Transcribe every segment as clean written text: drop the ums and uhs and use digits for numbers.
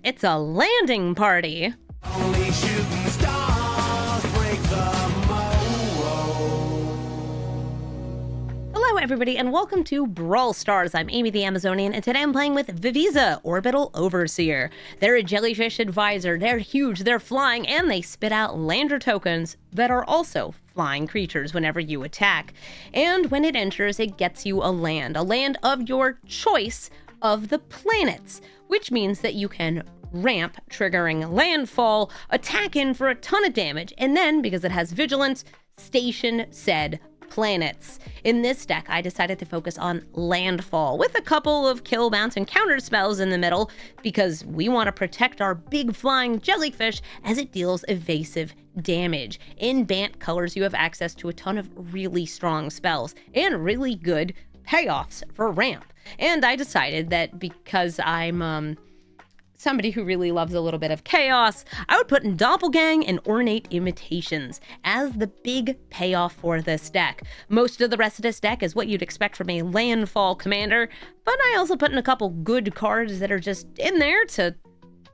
It's a landing party. Only shooting stars break the mold. Hello everybody and welcome to Brawl Stars. I'm Amy the Amazonian and today I'm playing with Vv'viza, Orbital Overseer. They're a jellyfish advisor, they're huge, they're flying, and they spit out lander tokens that are also flying creatures whenever you attack. And when it enters, it gets you a land of your choice of the planets, which means that you can ramp, triggering landfall, attack in for a ton of damage, and then, because it has vigilance, station said planets. In this deck, I decided to focus on landfall with a couple of kill, bounce, and counter spells in the middle because we want to protect our big flying jellyfish as it deals evasive damage. In Bant colors, you have access to a ton of really strong spells and really good payoffs for ramp. And I decided that because I'm somebody who really loves a little bit of chaos, I would put in Doppelgang and Ornate Imitations as the big payoff for this deck. Most of the rest of this deck is what you'd expect from a landfall commander, but I also put in a couple good cards that are just in there to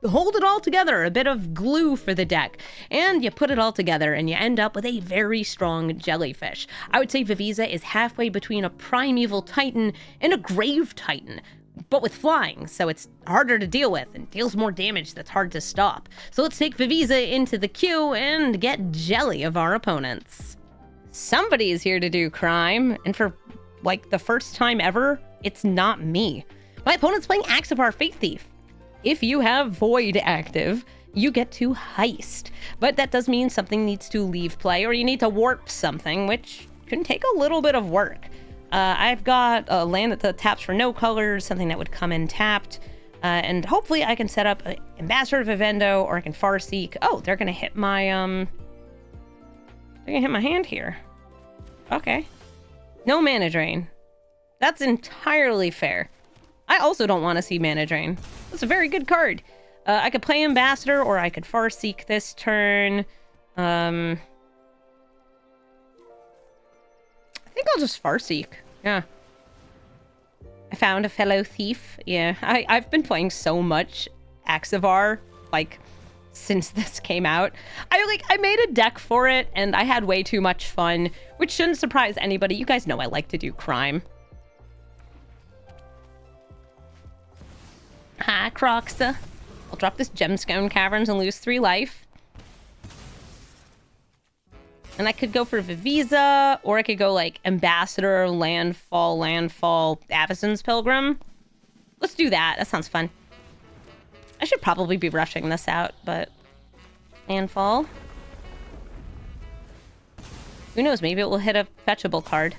hold it all together, a bit of glue for the deck. And you put it all together and you end up with a very strong jellyfish. I would say Vv'viza is halfway between a Primeval Titan and a Grave Titan, but with flying, so it's harder to deal with and deals more damage that's hard to stop. So let's take Vv'viza into the queue and get jelly of our opponents. Somebody is here to do crime, and for like the first time ever, it's not me. My opponent's playing Axavar Faith Thief. If you have Void active, you get to heist, but that does mean something needs to leave play or you need to warp something, which can take a little bit of work. I've got a land that taps for no colors, something that would come in tapped, and hopefully I can set up an Ambassador of Vivendo, or I can Farseek. Oh, they're gonna hit my hand here. Okay. No mana drain. That's entirely fair. I also don't want to see mana drain. That's a very good card. I could play Ambassador, or I could Farseek this turn. I think I'll just Farseek. Yeah. I found a fellow thief. Yeah, I've been playing so much Axavar, like, since this came out. I made a deck for it, and I had way too much fun, which shouldn't surprise anybody. You guys know I like to do crime. Hi, Croxa. I'll drop this Gemstone Caverns and lose 3 life. And I could go for Vv'viza, or I could go like Ambassador, Landfall, Avacyn's Pilgrim. Let's do that. That sounds fun. I should probably be rushing this out, but Landfall. Who knows? Maybe it will hit a fetchable card.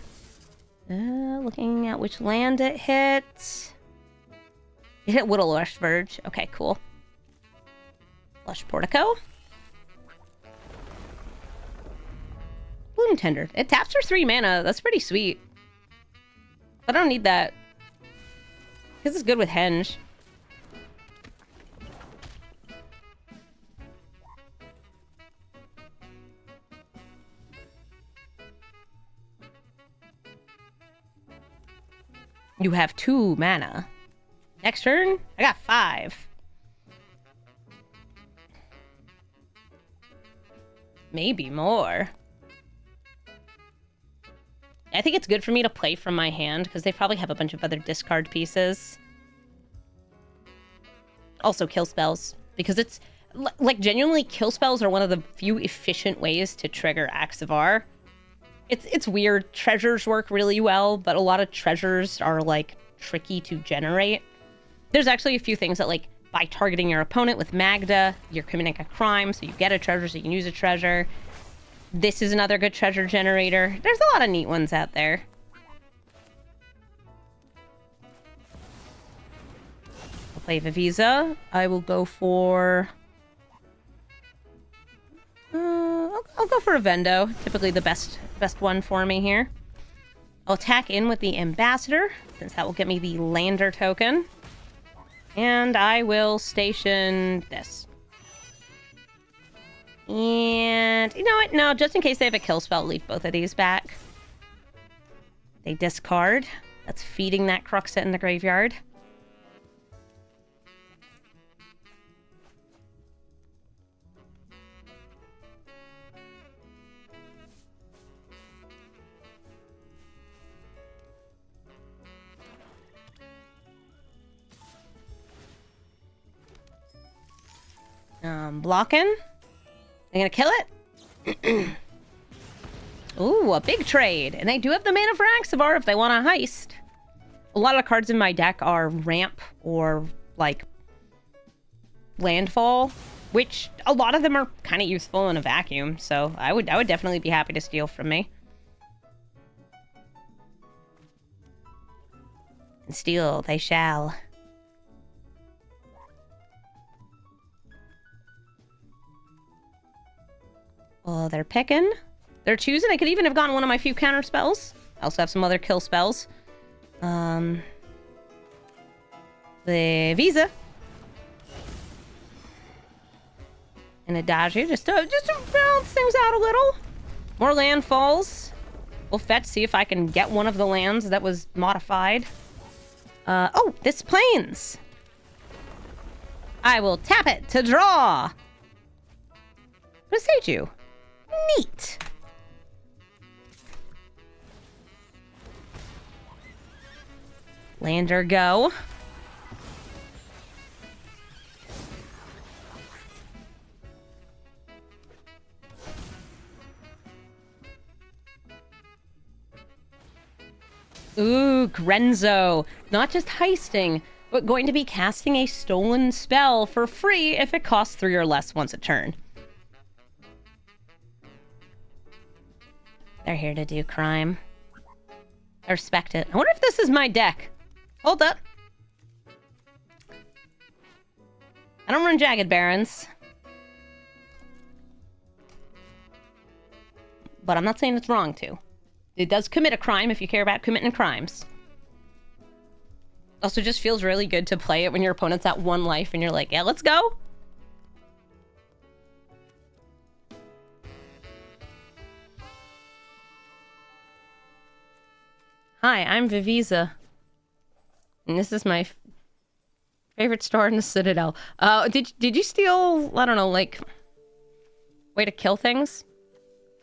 Looking at which land it hit. It hit Lush Verge. Okay, cool. Lush Portico. Bloom Tender. It taps for 3 mana. That's pretty sweet. I don't need that. This is good with Henge. You have 2 mana. Next turn, I got 5. Maybe more. I think it's good for me to play from my hand, because they probably have a bunch of other discard pieces. Also kill spells, because it's, like, genuinely kill spells are one of the few efficient ways to trigger Axavar. It's weird. Treasures work really well, but a lot of treasures are, like, tricky to generate. There's actually a few things that, like, by targeting your opponent with Magda, you're committing a crime, so you get a treasure, so you can use a treasure. This is another good treasure generator. There's a lot of neat ones out there. I'll play Vv'viza. I will go for... I'll go for a Vendo. Typically the best one for me here. I'll attack in with the Ambassador, since that will get me the Lander token. And I will station this. And, you know what? No, just in case they have a kill spell, leave both of these back. They discard. That's feeding that Cruxet in the graveyard. Blocking. They're gonna kill it. Ooh, a big trade. And they do have the mana for Axavar if they want a heist. A lot of cards in my deck are ramp or, like, landfall, which a lot of them are kind of useful in a vacuum, so I would definitely be happy to steal from me. Steal, they shall. Oh, they're picking. They're choosing. I could even have gotten one of my few counter spells. I also have some other kill spells. The Vv'viza. And a Daju, just to balance things out a little. More landfalls. We'll fetch, see if I can get one of the lands that was modified. Oh, this plains. I will tap it to draw. What say you? Neat. Lander go. Ooh, Grenzo. Not just heisting, but going to be casting a stolen spell for free if it costs 3 or less once a turn. They're here to do crime. I respect it. I wonder if this is my deck. Hold up. I don't run Jagged Barons. But I'm not saying it's wrong to. It does commit a crime if you care about committing crimes. Also just feels really good to play it when your opponent's at 1 life and you're like, yeah, let's go. Hi, I'm Vv'viza. And this is my favorite store in the Citadel. Did you steal, I don't know, like, way to kill things?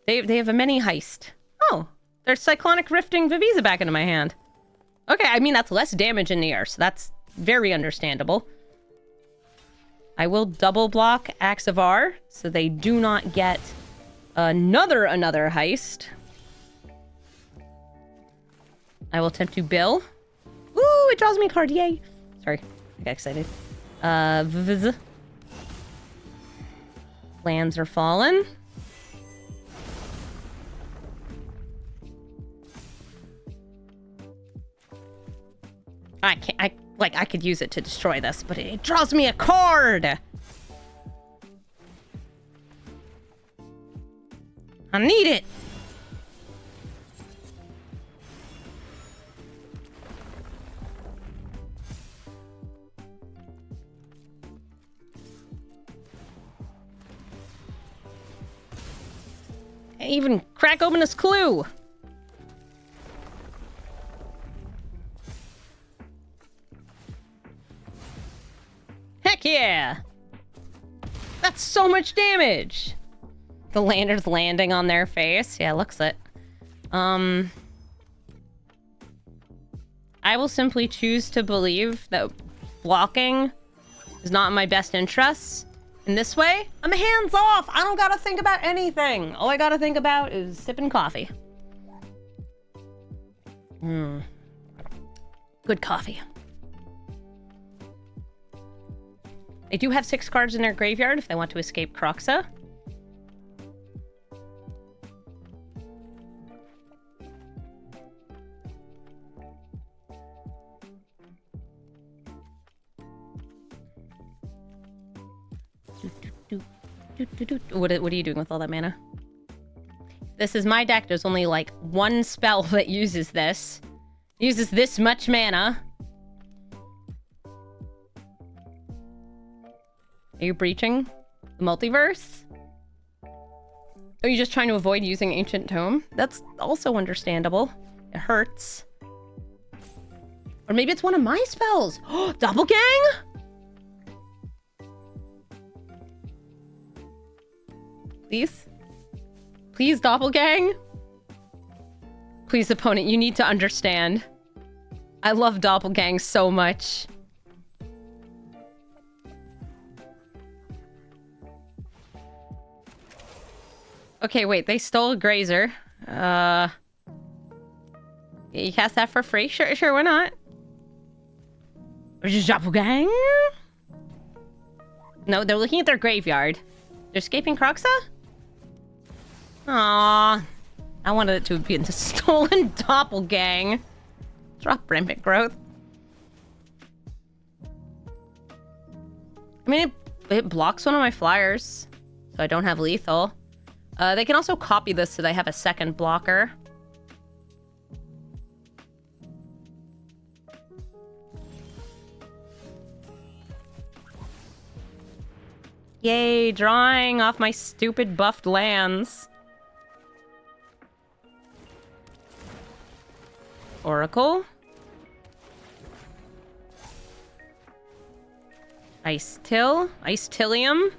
They have a mini heist. Oh, there's Cyclonic Rifting Vv'viza back into my hand. Okay, I mean, that's less damage in the air, so that's very understandable. I will double block Axavar, so they do not get another heist. I will attempt to bill. Ooh, it draws me a card, yay! Sorry, I got excited. Vv'viza. Lands are fallen. I could use it to destroy this, but it draws me a card! I need it! I even crack open this clue! Heck yeah! That's so much damage! The lander's landing on their face. Yeah, looks it. I will simply choose to believe that blocking is not in my best interests. In this way, I'm hands off! I don't gotta think about anything! All I gotta think about is sipping coffee. Good coffee. They do have 6 cards in their graveyard if they want to escape Croxa. What are you doing with all that mana? This is my deck. There's only like 1 spell that uses this. Uses this much mana. Are you breaching the multiverse? Are you just trying to avoid using Ancient Tome? That's also understandable. It hurts. Or maybe it's one of my spells. Oh, Doppelgang? Please? Please, Doppelgang? Please, opponent, you need to understand. I love Doppelgang so much. Okay, wait, they stole a grazer. You cast that for free? Sure, why not? Doppelgang? No, they're looking at their graveyard. They're escaping Croxa? Aww. I wanted it to be in the stolen doppelgang. Drop rampant growth. I mean, it blocks one of my flyers, so I don't have lethal. They can also copy this so they have a second blocker. Yay, drawing off my stupid buffed lands. Oracle. Ice Tillium.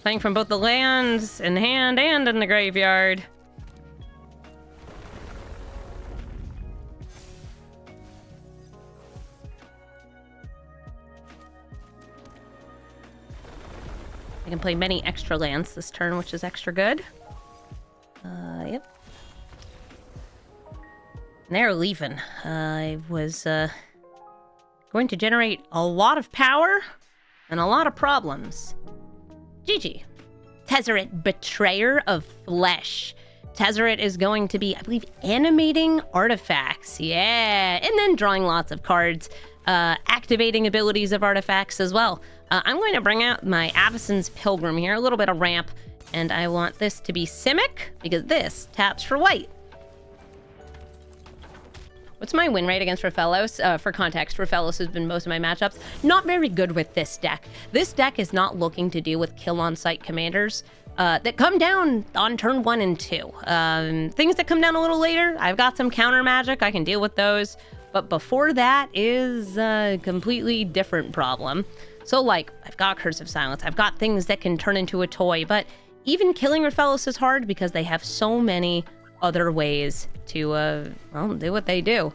Playing from both the lands in hand and in the graveyard. I can play many extra lands this turn, which is extra good. Yep. And they're leaving. I was going to generate a lot of power and a lot of problems. GG. Tezzeret, Betrayer of Flesh. Tezzeret is going to be, I believe, animating artifacts. Yeah. And then drawing lots of cards. Activating abilities of artifacts as well. I'm going to bring out my Avacyn's Pilgrim here, a little bit of ramp, and I want this to be Simic, because this taps for white. What's my win rate against Rofellos? For context, Rofellos has been most of my matchups. Not very good with this deck. This deck is not looking to deal with kill-on-sight commanders that come down on turn 1 and 2. Things that come down a little later, I've got some counter magic, I can deal with those. But before that is a completely different problem. So, like, I've got Curse of Silence, I've got things that can turn into a toy, but even killing Rofellos is hard because they have so many other ways to, well, do what they do.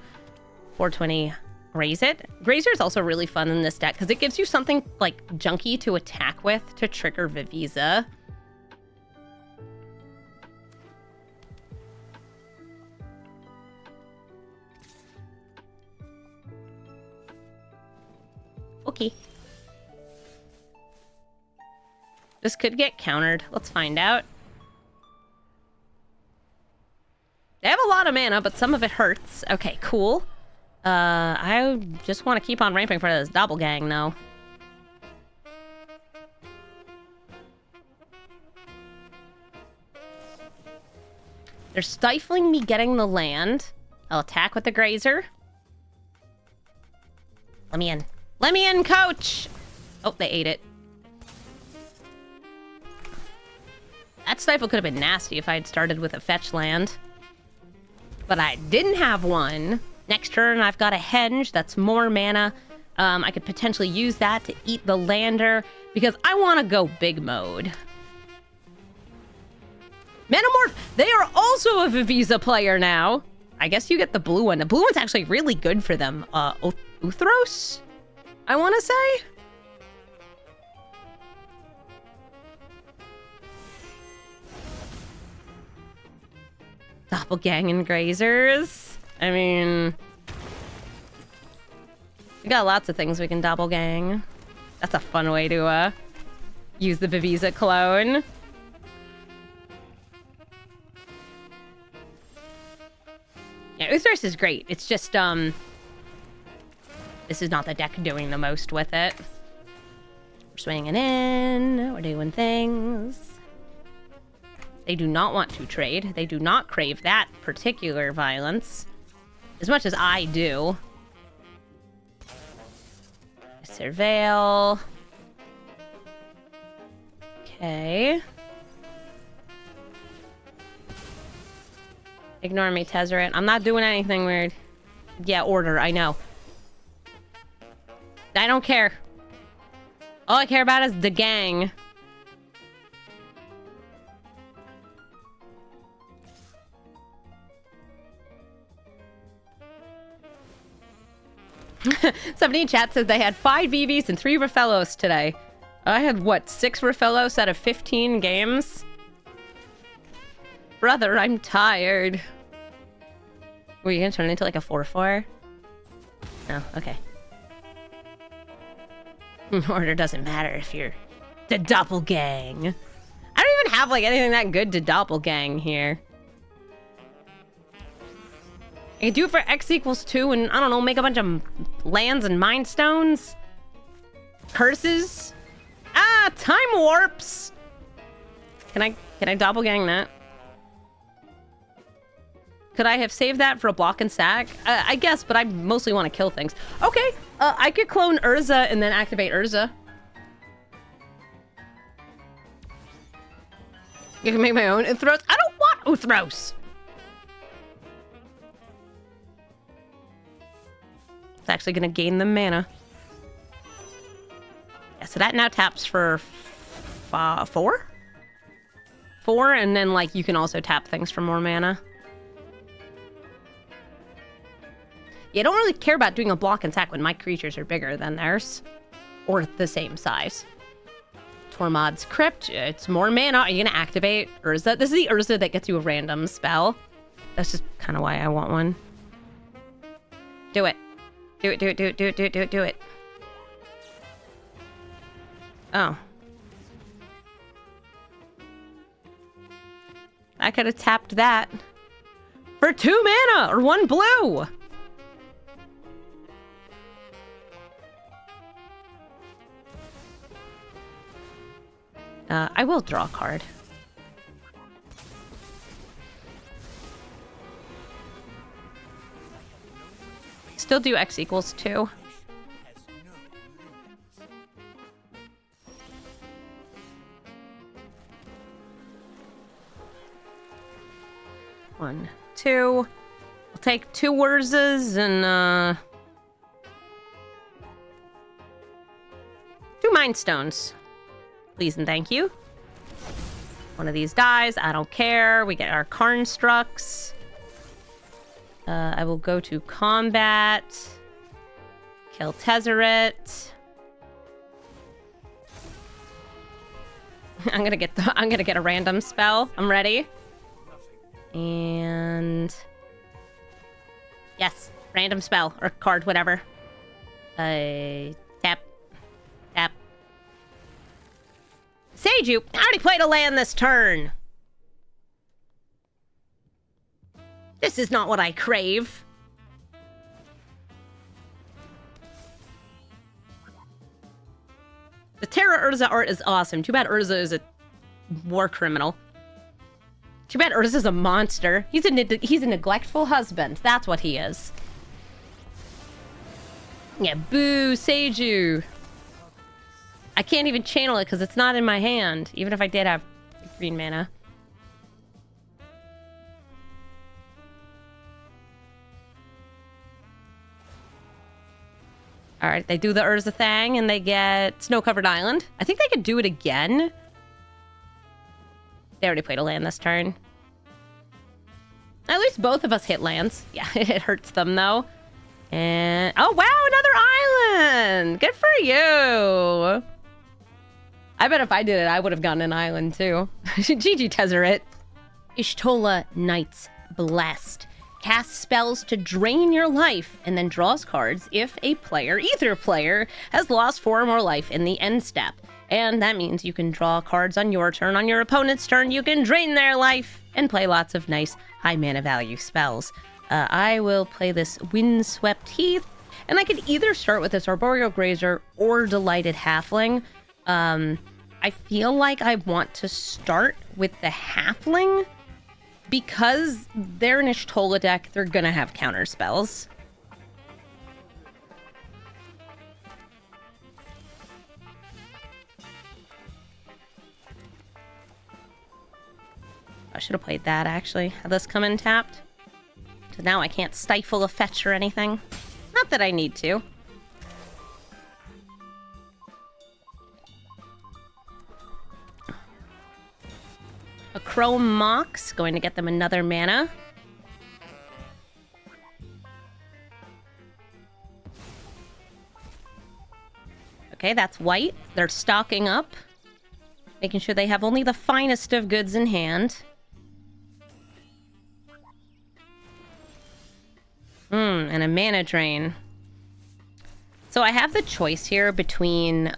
420, Graze it. Grazer is also really fun in this deck because it gives you something, like, junky to attack with to trigger Vv'viza. Okay. This could get countered. Let's find out. They have a lot of mana, but some of it hurts. Okay, cool. I just want to keep on ramping for this doppelgang, though. They're stifling me getting the land. I'll attack with the grazer. Let me in. Let me in, coach! Oh, they ate it. That stifle could have been nasty if I had started with a fetch land. But I didn't have one. Next turn, I've got a henge. That's more mana. I could potentially use that to eat the lander because I want to go big mode. Manamorph! They are also a Vv'viza player now. I guess you get the blue one. The blue one's actually really good for them. Uthros? I want to say? Doppelgang and grazers. I mean, we got lots of things we can doppelgang. That's a fun way to use the Vv'viza clone. Yeah, Uthros is great. It's just this is not the deck doing the most with it. We're swinging in. We're doing things. They do not want to trade. They do not crave that particular violence. As much as I do. Surveil. Okay. Ignore me, Tezzeret. I'm not doing anything weird. Yeah, order, I know. I don't care. All I care about is the gang. Somebody in chat says they had 5 Vv's and 3 Rofellos today. I had, what, 6 Rofellos out of 15 games? Brother, I'm tired. Were you gonna turn into like a 4/4? No, okay. Order doesn't matter if you're the doppelgang. I don't even have like anything that good to doppelgang here. I can do it for X equals 2 and I don't know, make a bunch of lands and mind stones. Curses. Ah, time warps. Can I doppelgang that? Could I have saved that for a block and sack? I guess, but I mostly want to kill things. Okay, I could clone Urza and then activate Urza. You can make my own Uthros. I don't want Uthros. It's actually going to gain the mana. Yeah, so that now taps for 4? 4, and then like you can also tap things for more mana. Yeah, I don't really care about doing a block and sack when my creatures are bigger than theirs. Or the same size. Tormod's Crypt, it's more mana. Are you going to activate Urza? This is the Urza that gets you a random spell. That's just kind of why I want one. Do it. Do it, do it, do it, do it, do it, do it, do it. Oh. I could have tapped that. For 2 mana, or 1 blue! I will draw a card. Still do X equals 2. One, 2. I'll take 2 Urzas and 2 Mind Stones. Please and thank you. One of these dies. I don't care. We get our Karnstrucks. I will go to combat. Kill Tezzeret. I'm gonna get a random spell. I'm ready. And yes, random spell or card, whatever. Tap. Tap. Seiju, I already played a land this turn. This is not what I crave. The Terra Urza art is awesome. Too bad Urza is a war criminal. Too bad Urza's a monster. He's a neglectful husband. That's what he is. Yeah, boo, Seiju. I can't even channel it because it's not in my hand, even if I did have green mana. Alright, they do the Urza thing and they get Snow-Covered Island. I think they could do it again. They already played a land this turn. At least both of us hit lands. Yeah, it hurts them though. And oh wow, another island! Good for you! I bet if I did it, I would have gotten an island too. GG Tezzeret. Ishtola Knights Blessed. Casts spells to drain your life and then draws cards if a player, either player, has lost 4 or more life in the end step. And that means you can draw cards on your turn. On your opponent's turn, you can drain their life and play lots of nice high mana value spells. I will play this Windswept Heath, and I could either start with this Arboreal Grazer or Delighted Halfling. I feel like I want to start with the Halfling because they're an Ishtola deck. They're gonna have counter spells. I should have played that actually. Had this come in tapped. So now I can't stifle a fetch or anything. Not that I need to. A Chrome Mox, going to get them another mana. Okay, that's white. They're stocking up. Making sure they have only the finest of goods in hand. And a mana drain. So I have the choice here between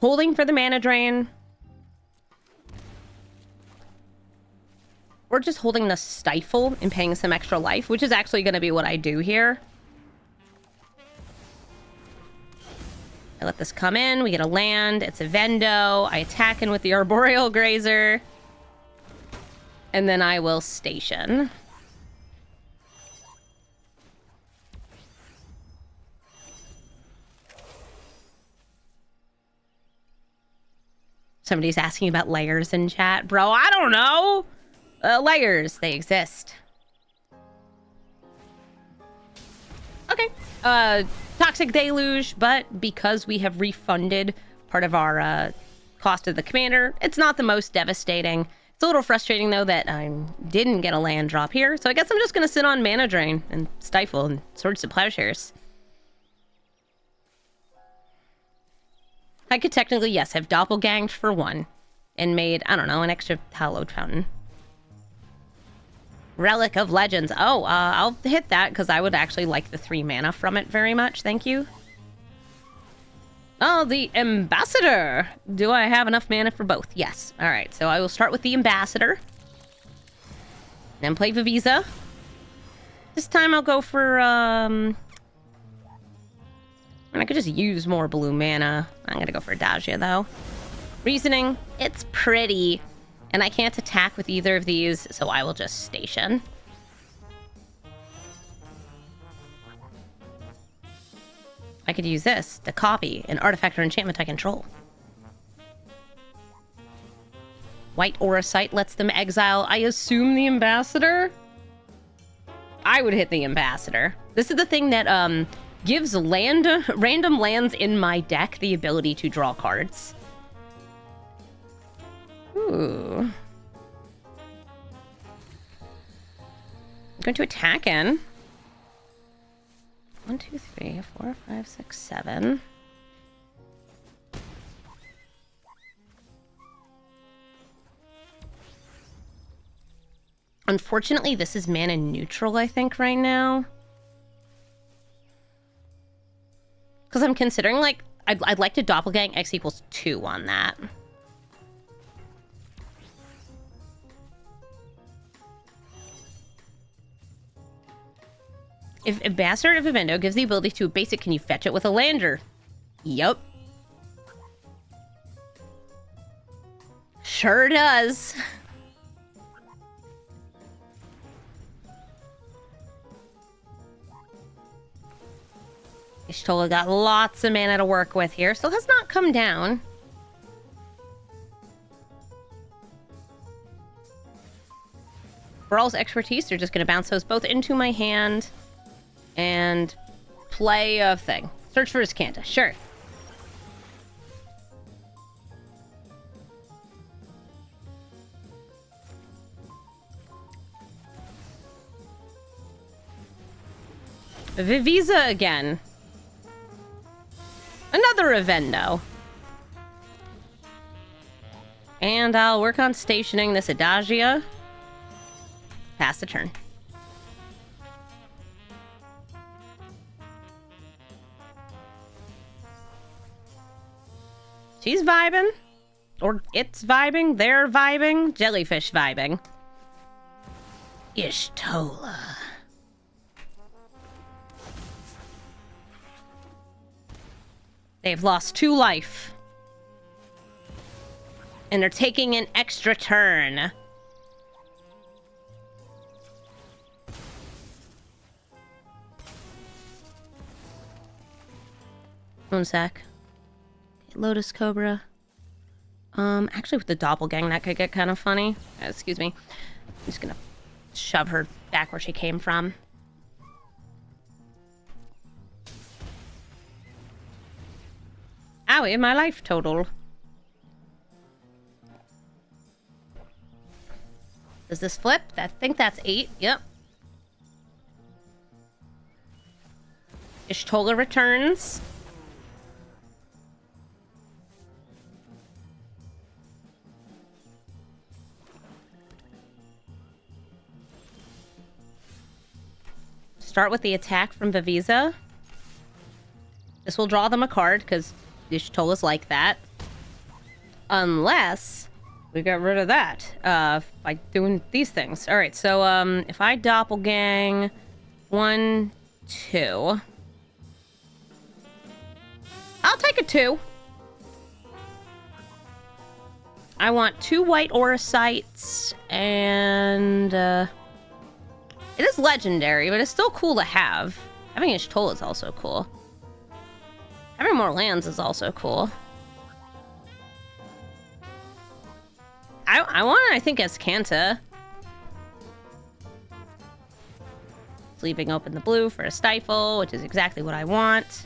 holding for the mana drain or just holding the stifle and paying some extra life, which is actually going to be what I do here. I let this come in. We get a land. It's a Vendo. I attack in with the Arboreal Grazer. And then I will station. Somebody's asking about layers in chat. Bro, I don't know. Layers, they exist. Okay. Toxic Deluge, but because we have refunded part of our cost of the commander, it's not the most devastating. It's a little frustrating, though, that I didn't get a land drop here, so I guess I'm just going to sit on Mana Drain and Stifle and Swords to Plowshares. I could technically, yes, have doppelganged for one and made, I don't know, an extra Hallowed Fountain. Relic of Legends. Oh, I'll hit that because I would actually like the 3 mana from it very much. Thank you. Oh, the Ambassador. Do I have enough mana for both? Yes. All right, so I will start with the Ambassador. Then play Vv'viza. This time I'll go for, and I could just use more blue mana. I'm going to go for Adagia, though. Reasoning, it's pretty. And I can't attack with either of these, so I will just station. I could use this to copy an artifact or enchantment I control. White Aura Sight lets them exile, I assume, the Ambassador? I would hit the Ambassador. This is the thing that gives random lands in my deck the ability to draw cards. Ooh. I'm going to attack in. 1, 2, 3, 4, 5, 6, 7. Unfortunately, this is mana neutral, I think, right now. Because I'm considering, like, I'd like to doppelgang X equals 2 on that. If Ambassador of Vivendo gives the ability to a basic, can you fetch it with a lander? Yup. Sure does. Y'shtola got lots of mana to work with here, so has not come down. Brawl's expertise, they're just going to bounce those both into my hand. And play a thing. Search for his Canta. Sure. Vv'viza again. Another Evendo. And I'll work on stationing this Adagia. Pass the turn. She's vibing. Or it's vibing. They're vibing. Jellyfish vibing. Y'shtola. They've lost 2 life. And they're taking an extra turn. One sec. Lotus Cobra. Actually with the Doppelgang, that could get kind of funny. Excuse me. I'm just gonna shove her back where she came from. Owie, my life total. Does this flip? I think that's 8. Yep. Y'shtola returns. start with the attack from Vv'viza. This will draw them a card, because Y'shtola's like that. Unless we get rid of that by doing these things. Alright, so if I doppelgang 1, 2. I'll take a 2. I want 2 white aura sites, and it is legendary, but it's still cool to have. Having Y'shtola is also cool. Having more lands is also cool. I want, I think, Azcanta. Leaving open the blue for a stifle, which is exactly what I want.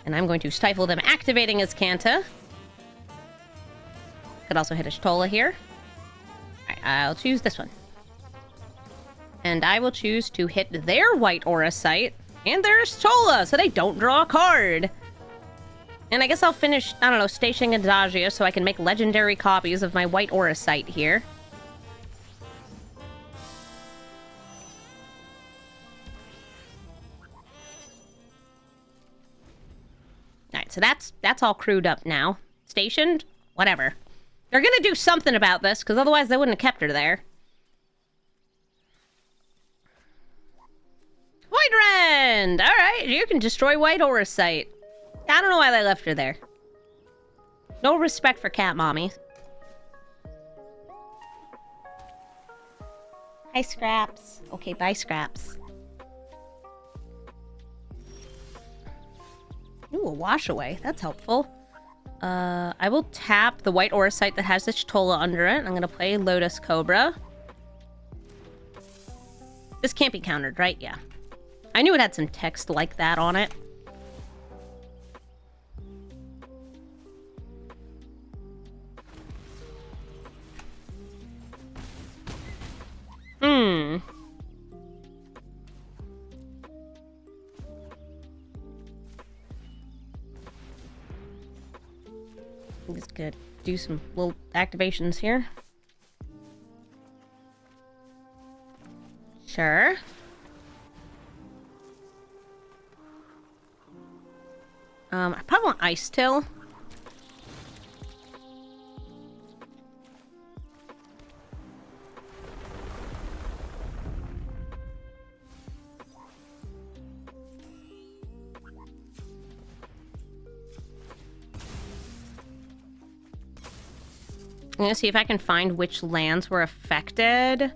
And I'm going to stifle them, activating Azcanta. Could also hit Y'shtola here. Alright, I'll choose this one. And I will choose to hit their white aura site and their Y'shtola, so they don't draw a card. And I guess I'll finish, I don't know, stationing Adagio so I can make legendary copies of my white aura site here. Alright, so that's all crewed up now. Stationed? Whatever. They're gonna do something about this, because otherwise they wouldn't have kept her there. White Rend! Alright, you can destroy White Aura Site. I don't know why they left her there. No respect for Cat Mommy. Hi, Scraps. Okay, bye, Scraps. Ooh, a wash away. That's helpful. I will tap the white aura site that has the Y'shtola under it. I'm going to play Lotus Cobra. This can't be countered, right? Yeah. I knew it had some text like that on it. I'm just gonna do some little activations here. Sure. I probably want Ice Till. I'm gonna see if I can find which lands were affected.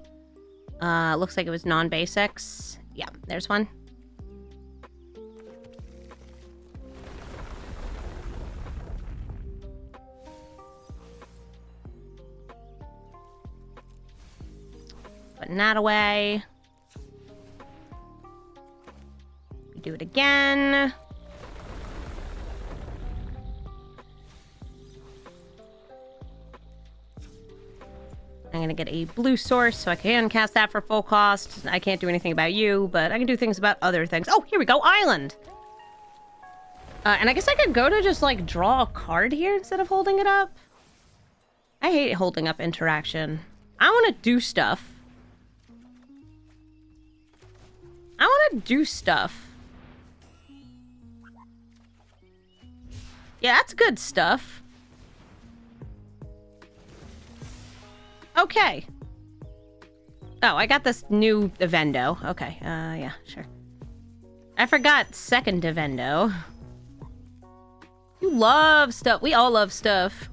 Looks like it was non-basics. Yeah, there's one. Putting that away. Do it again. I'm gonna get a blue source so I can cast that for full cost. I can't do anything about you, but I can do things about other things. Oh, here we go, Island! And I guess I could go to just, like, draw a card here instead of holding it up. I hate holding up interaction. I want to do stuff. I want to do stuff. Yeah, that's good stuff. Okay. Oh, I got this new Evendo. Okay, yeah, sure. I forgot second Evendo. You love stuff. We all love stuff.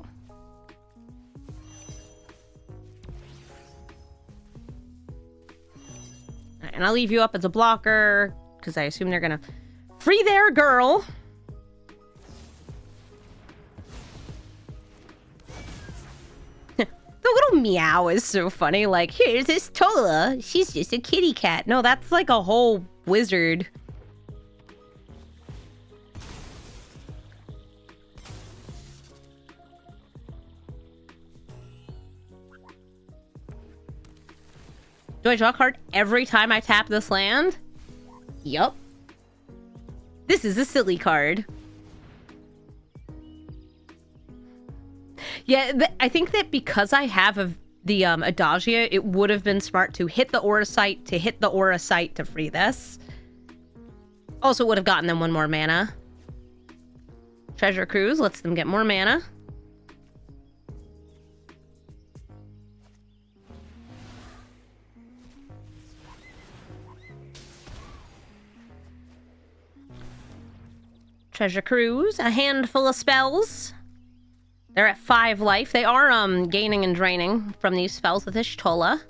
Alright, and I'll leave you up as a blocker, because I assume they're gonna free their girl. The little meow is so funny. Like, here's this Tola. She's just a kitty cat. No, that's like a whole wizard. Do I draw a card every time I tap this land? Yup. This is a silly card. Yeah, I think that because I have a the Adagia, it would have been smart to hit the Aura Site, to free this. Also would have gotten them 1 more mana. Treasure Cruise lets them get more mana. Treasure Cruise, a handful of spells. They're at 5 life. They are gaining and draining from these spells with Ishtola.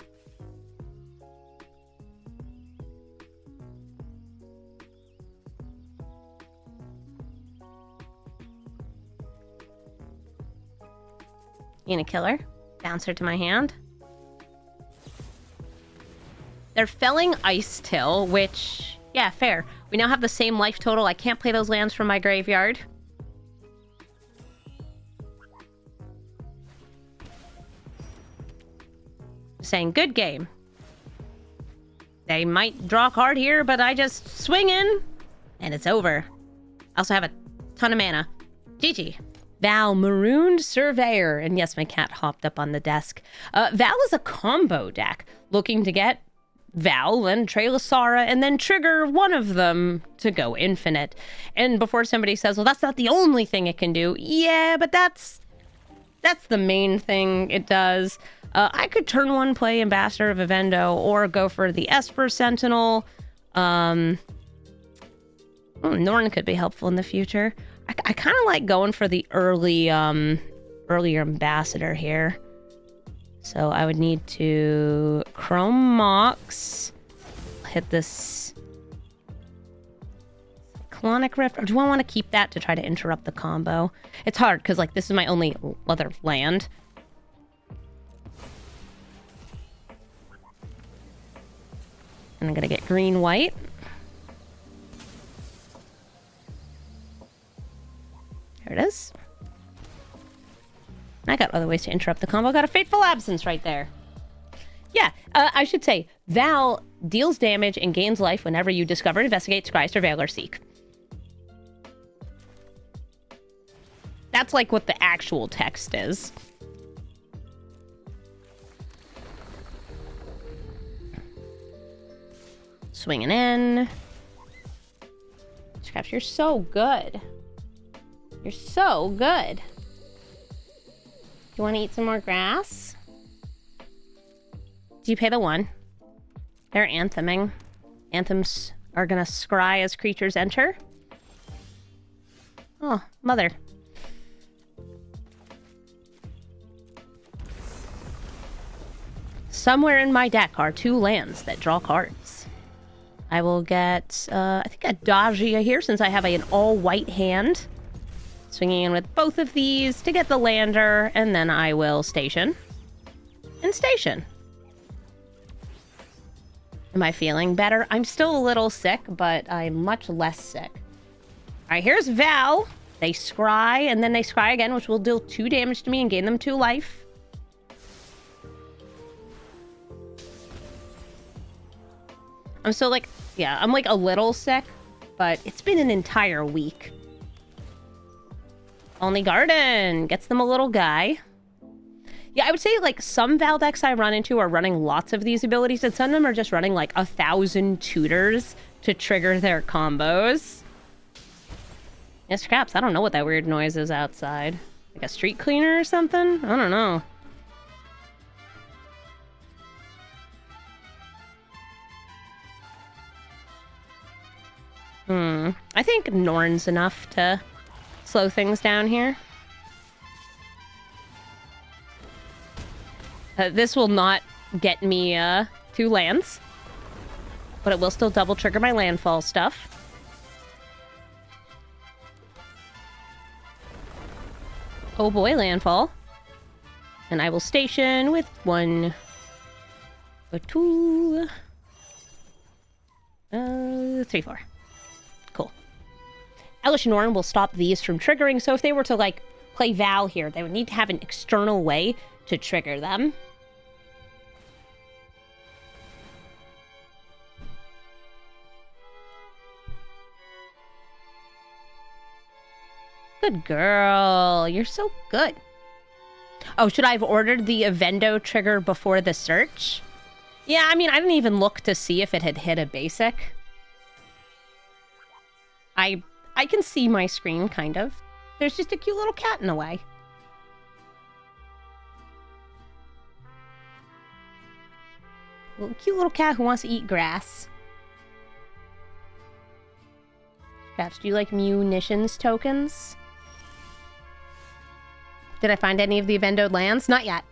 Gonna kill her. Bounce her to my hand. They're felling Ice Till, which, yeah, fair. We now have the same life total. I can't play those lands from my graveyard. Saying good game. They might draw a card here, but I just swing in and it's over. I also have a ton of mana. GG. Val, Marooned Surveyor. And yes, my cat hopped up on the desk. Val is a combo deck looking to get Val and Trailasara and then trigger one of them to go infinite. And before somebody says, well, that's not the only thing it can do. Yeah, but that's the main thing it does. I could turn 1 play Ambassador of Avendo or go for the Esper Sentinel. Norn could be helpful in the future. I kind of like going for the earlier Ambassador here. So I would need to Chrome Mox, hit this Cyclonic Rift, or do I want to keep that to try to interrupt the combo? It's hard because like this is my only other land. And I'm gonna get green-white. There it is. I got other ways to interrupt the combo. Got a Fateful Absence right there. Yeah, I should say, Val deals damage and gains life whenever you discover, investigate, scry, surveil, or seek. That's like what the actual text is. Swinging in. Scraps, you're so good. You're so good. You want to eat some more grass? Do you pay the 1? They're antheming. Anthems are gonna scry as creatures enter. Oh, mother. Somewhere in my deck are 2 lands that draw cards. I will get, I think a Dagia here since I have an all-white hand. Swinging in with both of these to get the lander, and then I will station. And station. Am I feeling better? I'm still a little sick, but I'm much less sick. Alright, here's Val. They scry, and then they scry again, which will deal 2 damage to me and gain them 2 life. I'm still like, yeah, I'm like a little sick, but it's been an entire week. Only Garden gets them a little guy. Yeah, I would say like some Val decks I run into are running lots of these abilities, and some of them are just running like 1,000 tutors to trigger their combos. Yeah, scraps. I don't know what that weird noise is outside. Like a street cleaner or something? I don't know. I think Norn's enough to slow things down here. This will not get me 2 lands, but it will still double trigger my landfall stuff. Oh boy, landfall. And I will station with 1 or 2, 3, 4. Cool. Elish Norn will stop these from triggering, so if they were to, like, play Val here, they would need to have an external way to trigger them. Good girl. You're so good. Oh, should I have ordered the Evendo trigger before the search? Yeah, I mean, I didn't even look to see if it had hit a basic. I can see my screen, kind of. There's just a cute little cat in the way. Cute little cat who wants to eat grass. Perhaps, do you like munitions tokens? Did I find any of the Evendoed lands? Not yet.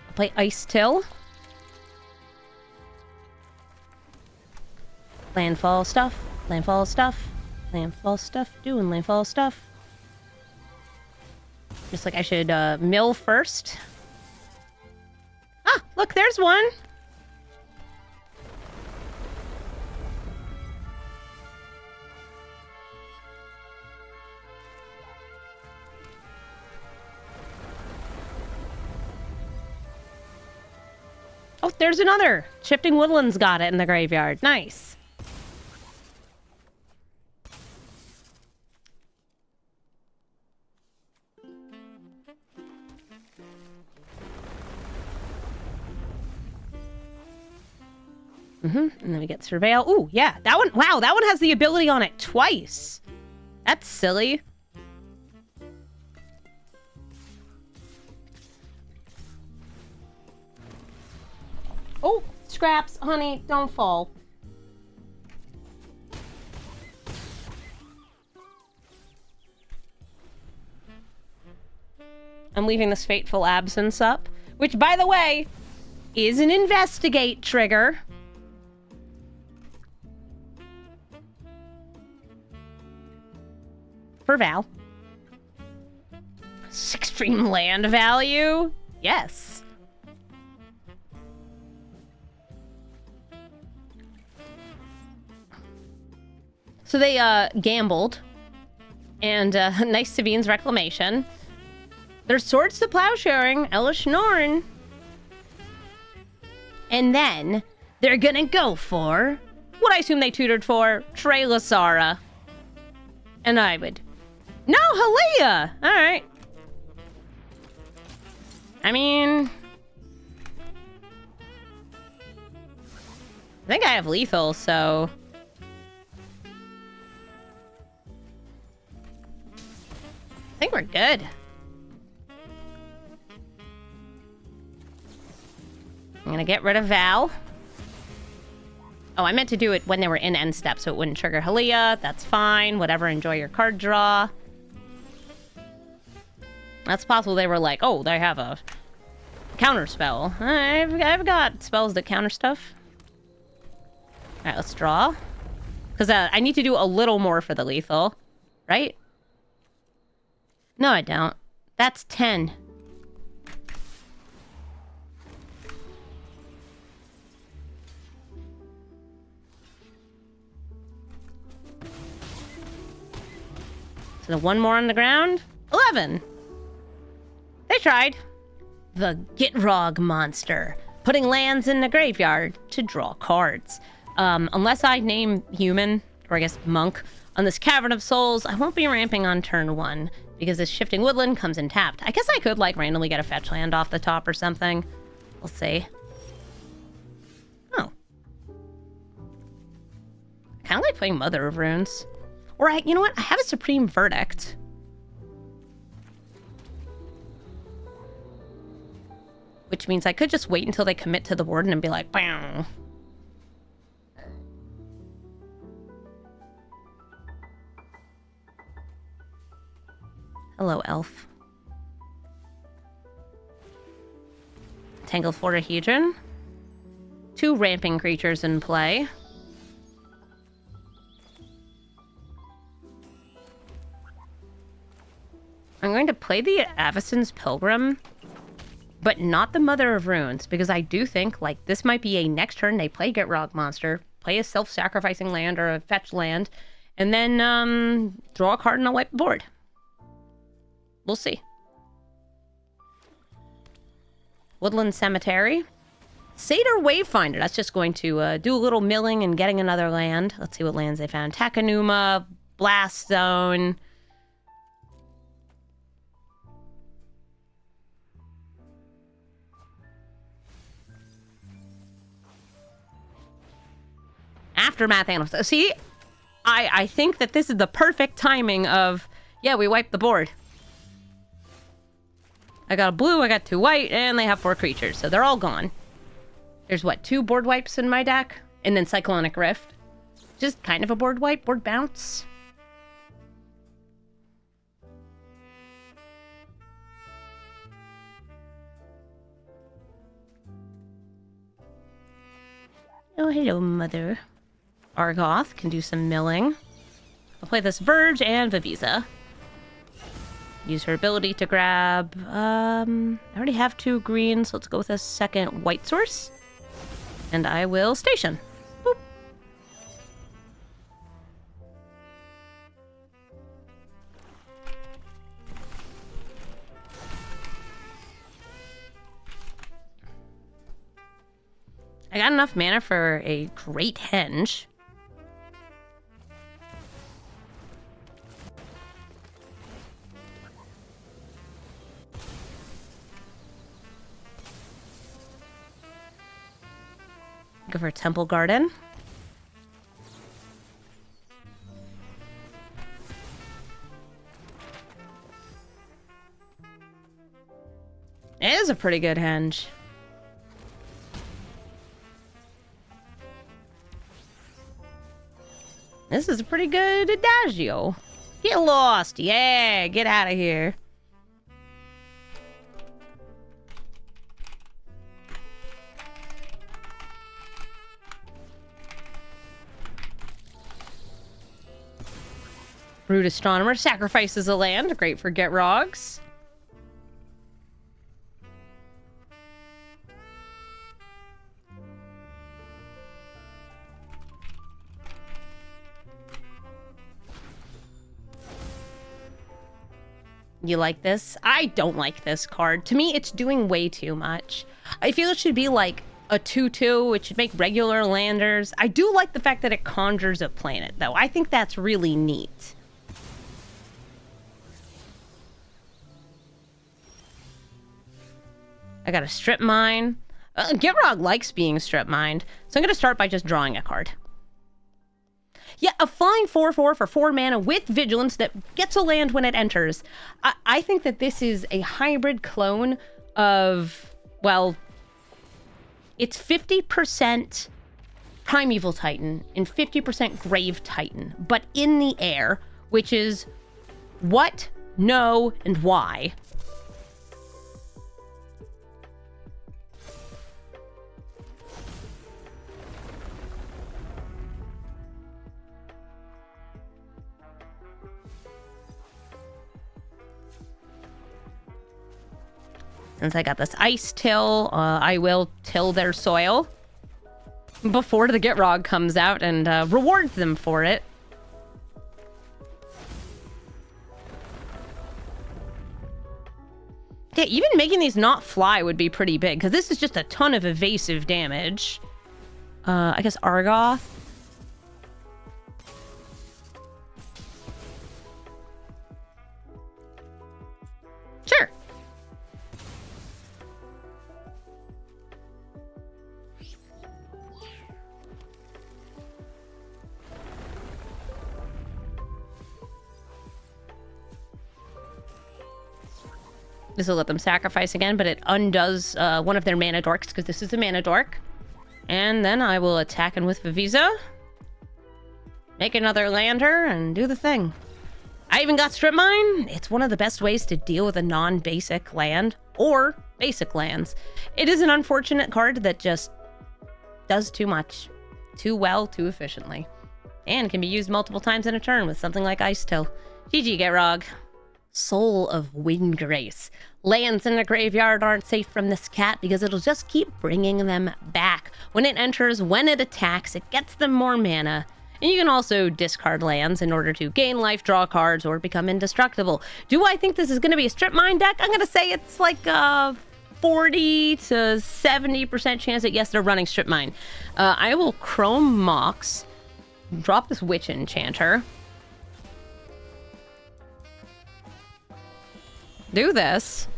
I'll play Ice Till. Landfall stuff. Landfall stuff. Landfall stuff. Doing landfall stuff. Just like I should mill first. Ah, look, there's one. Oh, there's another. Shifting Woodlands got it in the graveyard. Nice. And then we get Surveil. Ooh, yeah, that one. Wow, that one has the ability on it twice. That's silly. Oh, scraps, honey, don't fall. I'm leaving this Fateful Absence up, which, by the way, is an investigate trigger. For Val. Extreme land value? Yes. So they gambled. And nice Sabine's Reclamation. There's Swords to Plowsharing, Elish Norn. And then they're gonna go for what I assume they tutored for, Trey Lasara. And I would. No, Halia! Alright. I mean, I think I have lethal, so I think we're good. I'm gonna get rid of Val. Oh, I meant to do it when they were in end step, so it wouldn't trigger Halia. That's fine. Whatever, enjoy your card draw. That's possible they were like, oh, they have a counter spell. I've got spells that counter stuff. Alright, let's draw. Because I need to do a little more for the lethal. Right? No, I don't. That's 10. So one more on the ground. 11. They tried. The Gitrog monster. Putting lands in the graveyard to draw cards. Unless I name human, or I guess monk, on this Cavern of Souls, I won't be ramping on turn 1. Because this Shifting Woodland comes in tapped. I guess I could, like, randomly get a fetch land off the top or something. We'll see. Oh. I kind of like playing Mother of Runes. Or, you know what? I have a Supreme Verdict. Which means I could just wait until they commit to the Warden and be like, bam. Hello, Elf. Tangled Fortahedron. 2 ramping creatures in play. I'm going to play the Avacyn's Pilgrim, but not the Mother of Runes, because I do think, like, this might be a next turn they play Gitrog monster, play a self-sacrificing land or a fetch land, and then draw a card and I'll wipe the board. We'll see. Woodland Cemetery. Satyr Wayfinder. That's just going to do a little milling and getting another land. Let's see what lands they found. Takanuma, Blast Zone. aftermath animals. See, I think that this is the perfect timing of, yeah, we wiped the board. I got a blue, I got 2 white, and they have 4 creatures, so they're all gone. There's what, 2 board wipes in my deck? And then Cyclonic Rift. Just kind of a board wipe, board bounce. Oh, hello, Mother. Argoth can do some milling. I'll play this Verge and Vv'viza. Use her ability to grab... I already have 2 greens. Let's go with a second white source. And I will station. Boop. I got enough mana for a great henge. Go for Temple Garden. It is a pretty good henge. This is a pretty good Adagio. Get lost. Yeah, get out of here. Root Astronomer sacrifices a land. Great for Gitrogs. You like this? I don't like this card. To me, it's doing way too much. I feel it should be like a 2/2. It should make regular landers. I do like the fact that it conjures a planet, though. I think that's really neat. I got a strip mine. Gitrog likes being strip mined, so I'm going to start by just drawing a card. Yeah, a flying 4/4 for 4 mana with vigilance that gets a land when it enters. I think that this is a hybrid clone of, well, it's 50% Primeval Titan and 50% Grave Titan, but in the air, which is what, no, and why. Since I got this ice till, I will till their soil before the Gitrog comes out and rewards them for it. Yeah, even making these not fly would be pretty big, because this is just a ton of evasive damage. I guess Argoth. Sure. This will let them sacrifice again, but it undoes one of their mana dorks, because this is a mana dork. And then I will attack in with Vv'viza. Make another lander and do the thing. I even got Strip Mine. It's one of the best ways to deal with a non-basic land, or basic lands. It is an unfortunate card that just does too much. Too well, too efficiently. And can be used multiple times in a turn with something like Ice Till. GG, Gitrog. Soul of Windgrace. Lands in the graveyard aren't safe from this cat because it'll just keep bringing them back. When it enters, when it attacks, it gets them more mana. And you can also discard lands in order to gain life, draw cards, or become indestructible. Do I think this is going to be a Strip Mine deck? I'm going to say it's like a 40 to 70% chance that yes, they're running Strip Mine. I will Chrome Mox, drop this Witch Enchanter, do this.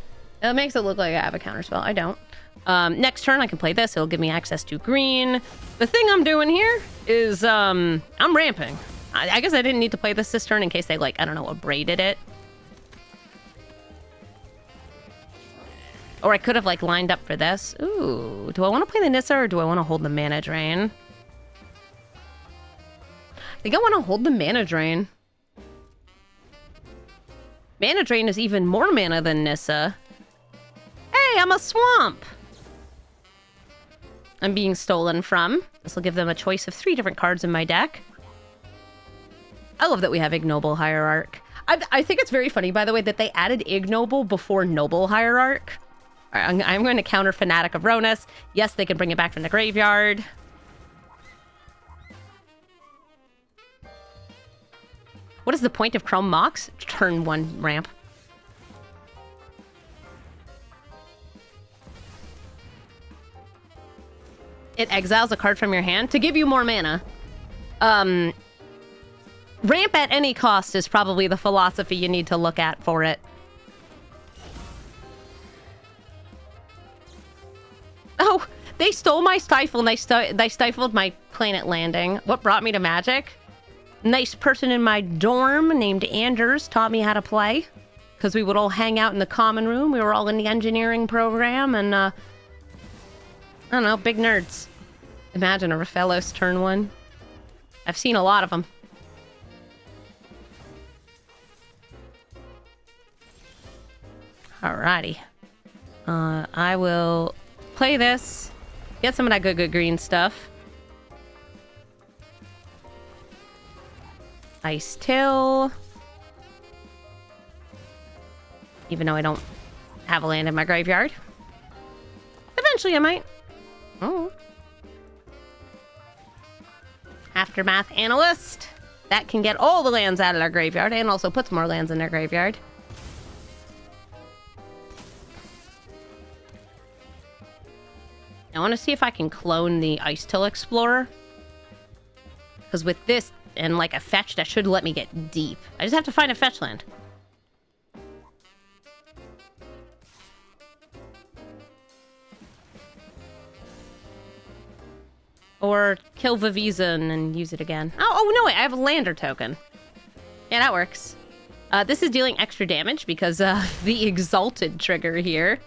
It makes it look like I have a counterspell. I don't. Next turn, I can play this. It'll give me access to green. The thing I'm doing here is I'm ramping. I guess I didn't need to play this turn in case they, like, I don't know, abraded it. Or I could have, like, lined up for this. Ooh, do I want to play the Nissa or do I want to hold the Mana Drain? I think I want to hold the Mana Drain. Mana Drain is even more mana than Nissa. Hey, I'm a swamp! I'm being stolen from. This will give them a choice of 3 different cards in my deck. I love that we have Ignoble Hierarch. I think it's very funny, by the way, that they added Ignoble before Noble Hierarch. All right, I'm going to counter Fanatic of Ronus. Yes, they can bring it back from the graveyard. What is the point of Chrome Mox? Turn 1 ramp. It exiles a card from your hand to give you more mana. Ramp at any cost is probably the philosophy you need to look at for it. Oh, they stole my Stifle and they stifled my Planet Landing. What brought me to Magic? Nice person in my dorm named Anders taught me how to play. Because we would all hang out in the common room. We were all in the engineering program and, I don't know, big nerds. Imagine a Rofellos turn 1. I've seen a lot of them. Alrighty. I will play this. Get some of that good green stuff. Ice Till. Even though I don't have a land in my graveyard. Eventually I might. Oh. Aftermath Analyst. That can get all the lands out of their graveyard and also puts more lands in their graveyard. I want to see if I can clone the Ice Till Explorer. Because with this and like a fetch, that should let me get deep. I just have to find a fetch land. Or kill Vv'viza and then use it again. Oh, no, wait, I have a lander token. Yeah, that works. This is dealing extra damage because the Exalted trigger here.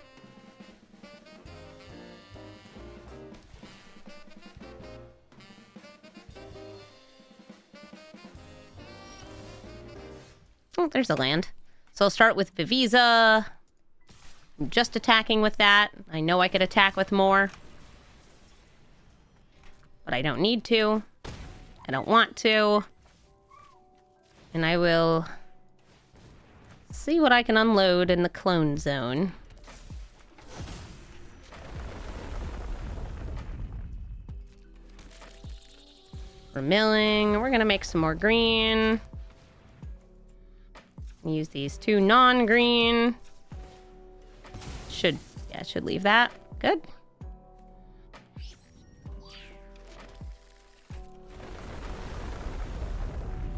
Oh, there's a land. So I'll start with Vv'viza. I'm just attacking with that. I know I could attack with more. But I don't need to. I don't want to. And I will see what I can unload in the clone zone. We're milling. We're gonna make some more green. Use these 2 non-green. Should leave that. Good.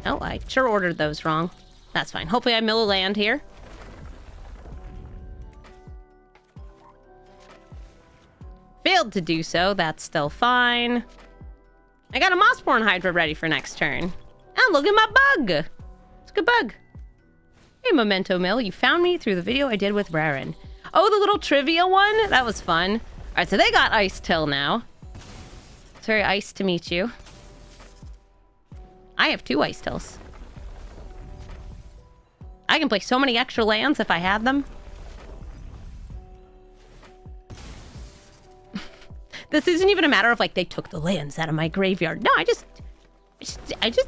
Oh, I sure ordered those wrong. That's fine. Hopefully I mill a land here. Failed to do so. That's still fine. I got a Mossborn Hydra ready for next turn. Oh, look at my bug. It's a good bug. Hey, Memento Mill. You found me through the video I did with Raren. Oh, the little trivia one? That was fun. All right, so they got Ice Till now. It's very ice to meet you. I have 2 Ice Tills. I can play so many extra lands if I had them. This isn't even a matter of like they took the lands out of my graveyard. No, I just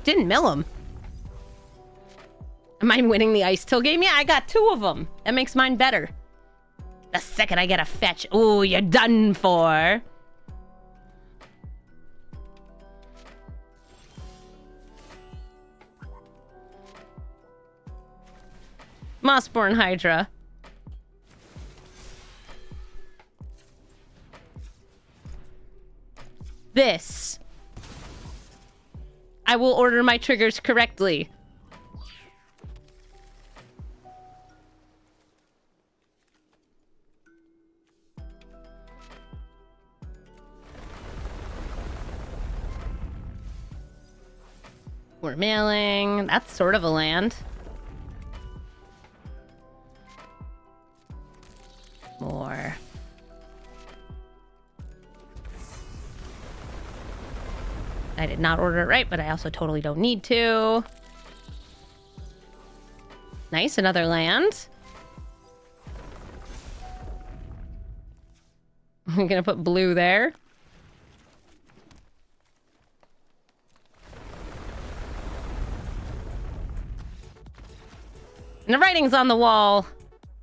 didn't mill them. Am I winning the Ice Till game? Yeah, I got 2 of them. That makes mine better. The second I get a fetch, ooh, you're done for. Mossborn Hydra. This. I will order my triggers correctly. We're mailing. That's sort of a land. More. I did not order it right, but I also totally don't need to. Nice, another land. I'm gonna put blue there. And the writing's on the wall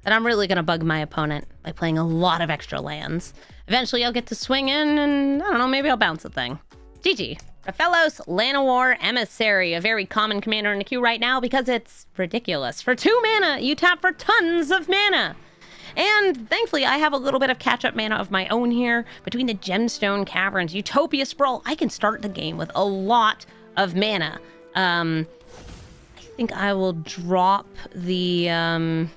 that I'm really gonna bug my opponent by playing a lot of extra lands. Eventually I'll get to swing in and, I don't know, maybe I'll bounce the thing. GG. Rofellos, Llanowar, Emissary, a very common commander in the queue right now because it's ridiculous. For 2 mana, you tap for tons of mana. And thankfully, I have a little bit of catch-up mana of my own here. Between the Gemstone Caverns, Utopia Sprawl, I can start the game with a lot of mana. I think I will drop the... I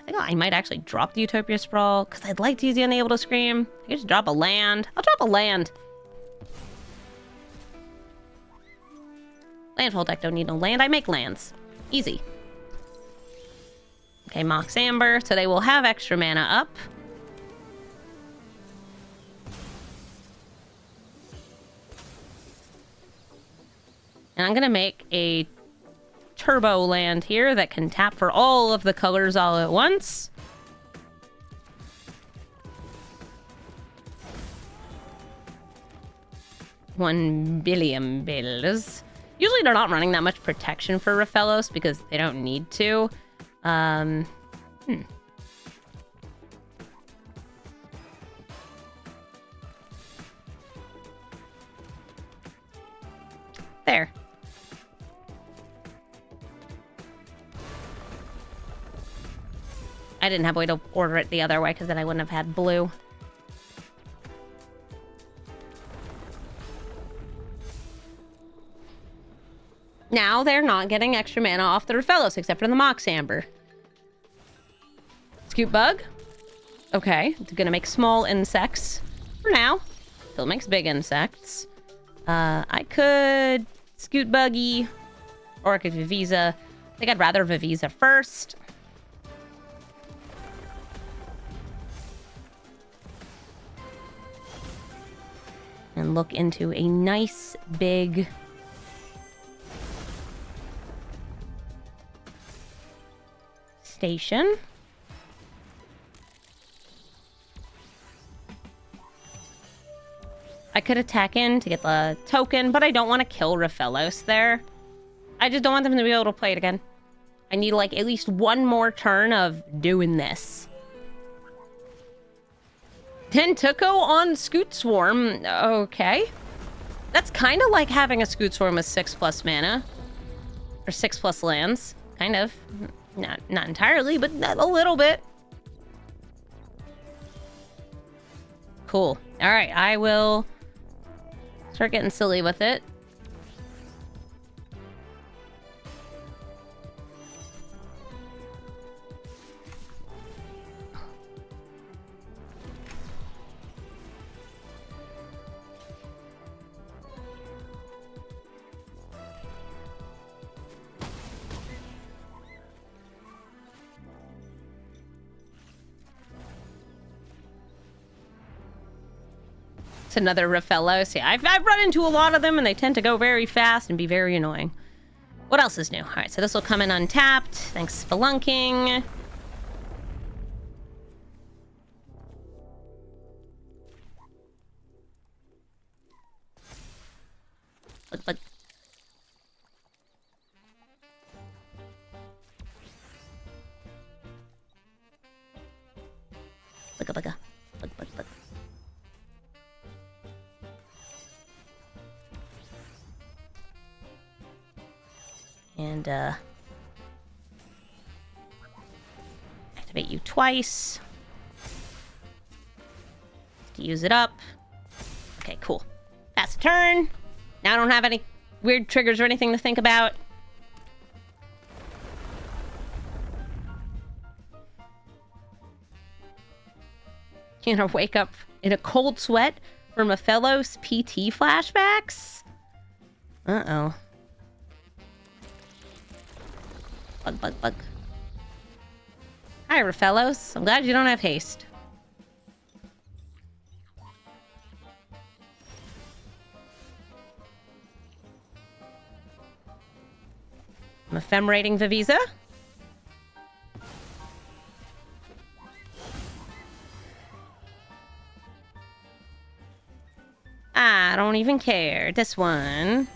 think I might actually drop the Utopia Sprawl, because I'd like to use the Unable to Scream. I could just drop a land. I'll drop a land. Landfall deck don't need no land. I make lands. Easy. Okay, Mox Amber. So they will have extra mana up. And I'm going to make a turbo land here that can tap for all of the colors all at once. $1 billion bills. Usually they're not running that much protection for Rofellos because they don't need to. There. I didn't have a way to order it the other way because then I wouldn't have had blue. Now they're not getting extra mana off the Rofellos except for the Mox Amber. Scoot Bug. Okay, it's gonna make small insects for now. Still makes big insects. I could Scoot Buggy or I could Vv'viza. I think I'd rather Vv'viza first. And look into a nice big station. I could attack in to get the token, but I don't want to kill Rofellos there. I just don't want them to be able to play it again. I need like at least one more turn of doing this. Tentuco on Scoot Swarm. Okay. That's kind of like having a Scoot Swarm with 6+ mana. Or 6+ lands. Kind of. Not entirely, but a little bit. Cool. Alright, I will start getting silly with it. Another Rofellos. Yeah, I've run into a lot of them and they tend to go very fast and be very annoying. What else is new? All right, so this will come in untapped. Thanks, Spelunking. Look. Look. And activate you twice to use it up. Okay, cool. That's a turn. Now I don't have any weird triggers or anything to think about. You're gonna wake up in a cold sweat from Rofellos PT flashbacks? Uh-oh. Bug, bug, bug. Hi, Rofellos. I'm glad you don't have haste. I'm ephemerating Vv'viza. I don't even care. This one.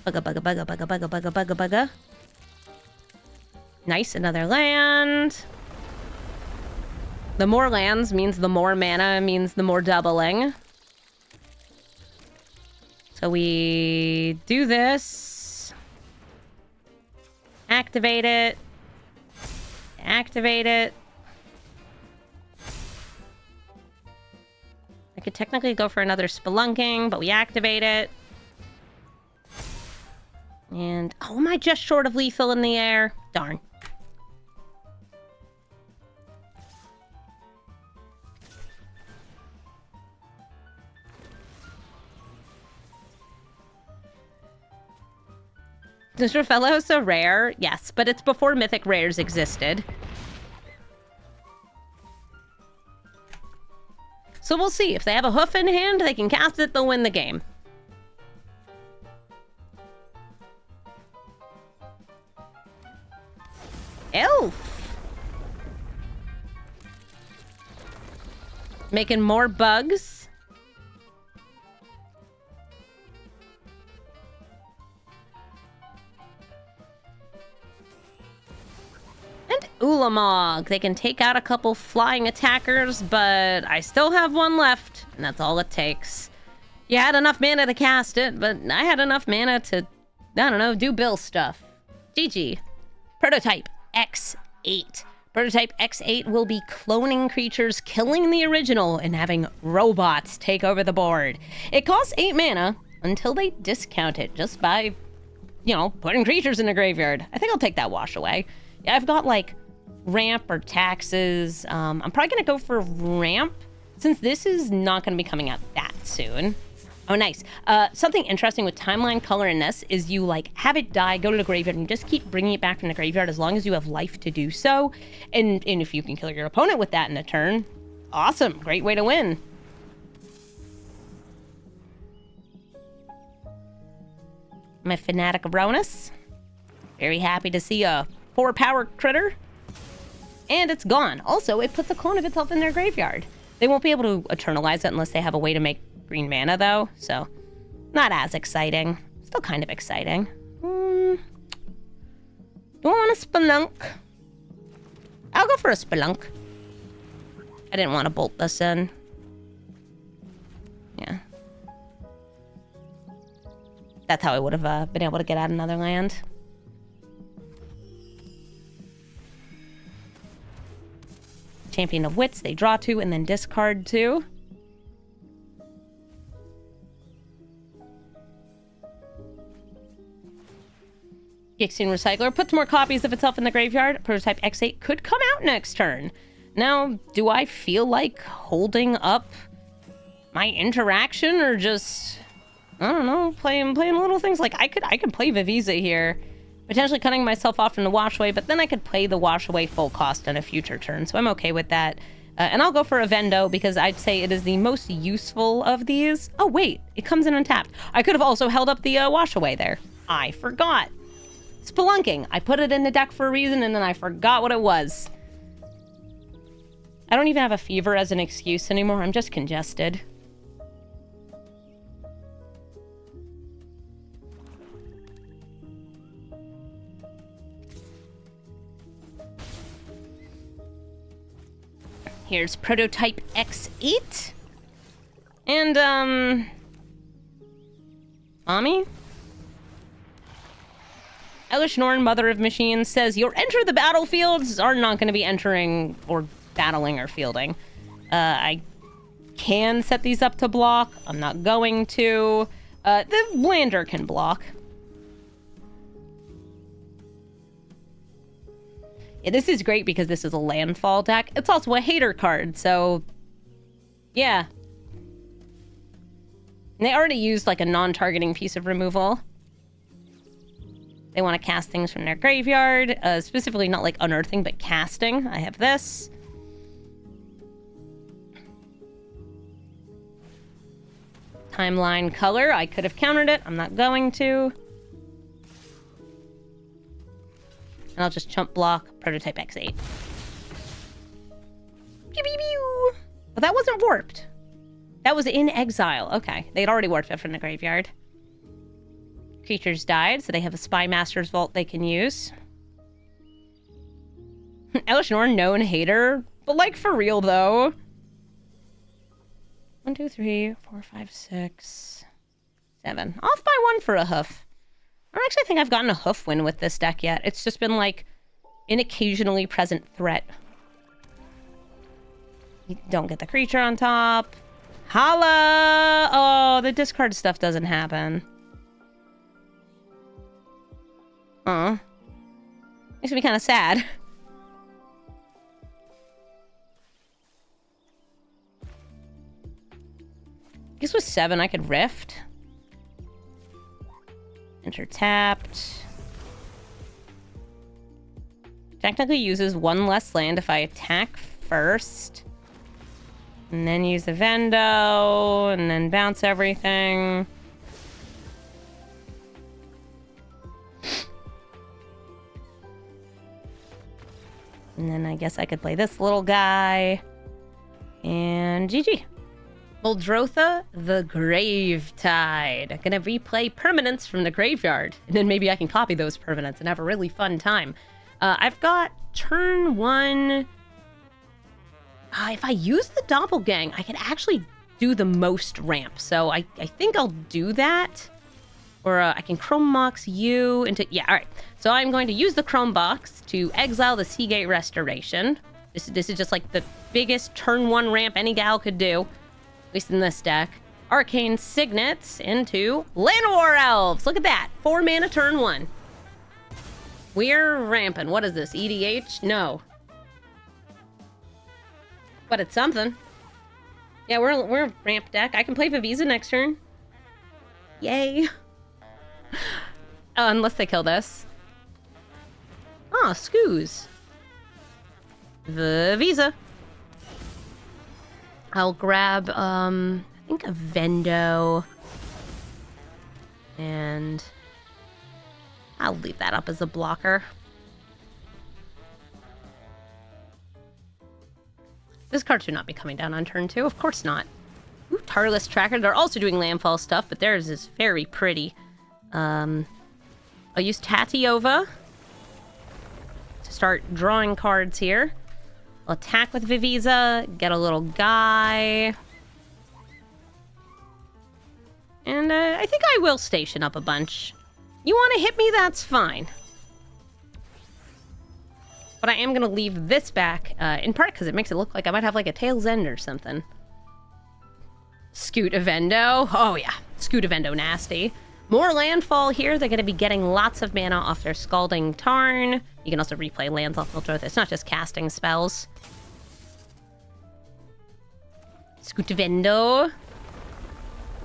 Bugga, bugga, bugga, bugga, bugga, bugga, bugga, bugga. Nice, another land. The more lands means the more mana, means the more doubling. So we do this. Activate it. Activate it. I could technically go for another spelunking, but we activate it. And, oh, am I just short of lethal in the air? Darn. Is Rofellos a rare? Yes, but it's before mythic rares existed. So we'll see. If they have a hoof in hand, they can cast it, they'll win the game. Elf! Making more bugs. And Ulamog. They can take out a couple flying attackers, but I still have one left, and that's all it takes. You had enough mana to cast it, but I had enough mana to, I don't know, do Bill stuff. GG. Prototype X8. Prototype X8 will be cloning creatures, killing the original, and having robots take over the board. It costs 8 mana until they discount it just by, you know, putting creatures in the graveyard. I think I'll take that wash away. Yeah, I've got like ramp or taxes. I'm probably gonna go for ramp since this is not gonna be coming out that soon. Oh, nice. Something interesting with timeline color in this is you like have it die, go to the graveyard, and just keep bringing it back from the graveyard as long as you have life to do so. And if you can kill your opponent with that in a turn, awesome. Great way to win. My Fanatic Aronis. Very happy to see a 4-power critter. And it's gone. Also, it puts a clone of itself in their graveyard. They won't be able to eternalize it unless they have a way to make green mana, though. So, not as exciting. Still kind of exciting. Do I want a spelunk? I'll go for a spelunk. I didn't want to bolt this in. Yeah. That's how I would have been able to get out another land. Champion of Wits, they draw 2 and then discard 2. Gixing Recycler puts more copies of itself in the graveyard. Prototype X8 could come out next turn. Now, do I feel like holding up my interaction or just, I don't know, playing little things? Like I could play Vv'viza here, potentially cutting myself off from the wash away, but then I could play the wash away full cost on a future turn, so I'm okay with that. And I'll go for a Vendo because I'd say it is the most useful of these. Oh wait, it comes in untapped. I could have also held up the wash away there. I forgot. Spelunking. I put it in the deck for a reason and then I forgot what it was. I don't even have a fever as an excuse anymore. I'm just congested. Here's Prototype X8. And, Mommy? Elish Norn, Mother of Machines, says, your enter the battlefields are not going to be entering or battling or fielding. I can set these up to block. I'm not going to. The lander can block. Yeah, this is great because this is a landfall deck. It's also a hater card, so yeah. And they already used like a non-targeting piece of removal. They want to cast things from their graveyard, specifically not like unearthing, but casting. I have this. Timeline color. I could have countered it. I'm not going to. And I'll just chump block Prototype X8. Pew, pew, pew. But that wasn't warped. That was in exile. Okay. They'd already warped it from the graveyard. Creatures died, so they have a Spy Master's Vault they can use. Elishnor, known hater. But like for real though. 1, 2, 3, 4, 5, 6, 7. Off by 1 for a hoof. I don't actually think I've gotten a hoof win with this deck yet. It's just been like an occasionally present threat. You don't get the creature on top. Holla! Oh, the discard stuff doesn't happen. Makes me kind of sad. I guess with 7 I could Rift. Enter tapped. Technically uses 1 less land if I attack first. And then use the Vendo, and then bounce everything. And then I guess I could play this little guy. And GG. Muldrotha, the Gravetide. Gonna replay permanents from the graveyard. And then maybe I can copy those permanents and have a really fun time. I've got turn 1. If I use the Doppelgang, I can actually do the most ramp. So I think I'll do that. Or I can Chrome Box you into... Yeah, alright. So I'm going to use the Chrome Box to exile the Seagate Restoration. This is just like the biggest turn 1 ramp any gal could do. At least in this deck. Arcane Signets into Llanowar Elves. Look at that. 4 mana turn 1. We're ramping. What is this? EDH? No. But it's something. Yeah, we're a ramp deck. I can play Vv'viza next turn. Yay. Unless they kill this. Oh, Scoos. Vv'viza. I'll grab, I think a Vendo. And I'll leave that up as a blocker. This card should not be coming down on turn 2. Of course not. Ooh, Tarless Tracker. They're also doing landfall stuff, but theirs is very pretty. I'll use Tatiova to start drawing cards here. I'll attack with Vv'viza, get a little guy. And I think I will station up a bunch. You want to hit me? That's fine. But I am going to leave this back, in part because it makes it look like I might have like a Tail's End or something. Scoot a Vendo. Oh yeah, Scoot a Vendo nasty. More landfall here. They're going to be getting lots of mana off their Scalding Tarn. You can also replay lands off Muldrotha. It's not just casting spells. Scoot a Vendo.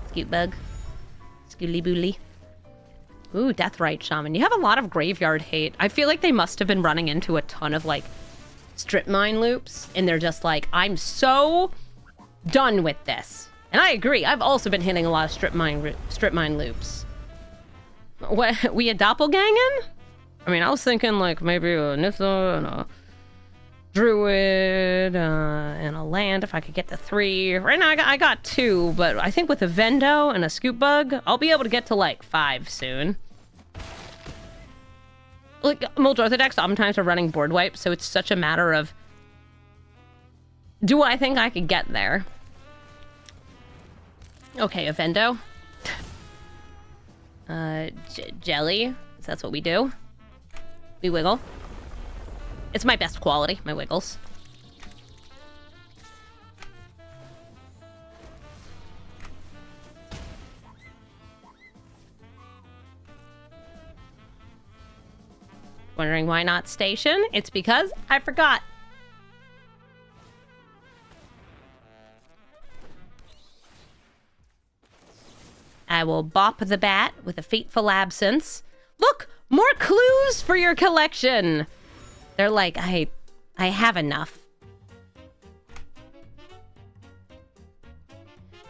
Scoot Bug. Schooly Booly. Ooh, Deathrite Shaman. You have a lot of graveyard hate. I feel like they must have been running into a ton of, like, strip mine loops. And they're just like, I'm so done with this. And I agree. I've also been hitting a lot of strip mine loops. What? We a doppelganging? I mean, I was thinking, like, maybe a Nissa and a Druid and a land if I could get to 3. Right now, I got 2, but I think with a Vendo and a Scoop Bug, I'll be able to get to, like, 5 soon. Like, Muldrotha decks sometimes are running board wipe, so it's such a matter of, do I think I could get there? Okay, a Vendo. Jelly, so that's what we do. We wiggle. It's my best quality, my wiggles. Wondering why not station? It's because I forgot. I will bop the bat with a fateful absence. Look, more clues for your collection. They're like, I have enough.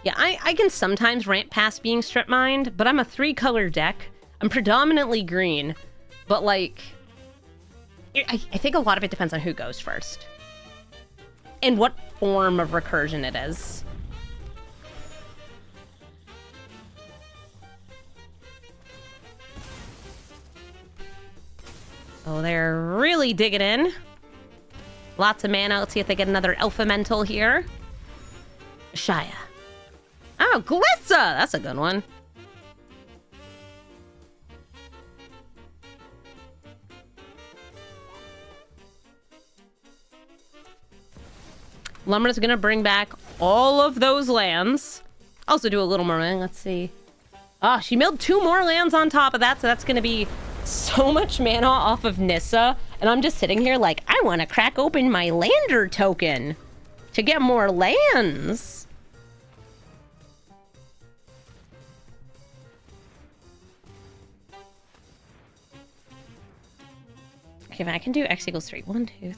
Yeah, I can sometimes ramp past being strip mined, but I'm a 3-color deck. I'm predominantly green, but like, I think a lot of it depends on who goes first and what form of recursion it is. Oh, they're really digging in. Lots of mana. Let's see if they get another Elemental here. Shia. Oh, Glissa! That's a good one. Lumber's gonna bring back all of those lands. Also do a little more mana. Let's see. Ah, she milled 2 more lands on top of that, so that's gonna be so much mana off of Nissa. And I'm just sitting here like, I want to crack open my lander token to get more lands. Okay, I can do X equals 3. 1, 2, 3, 4,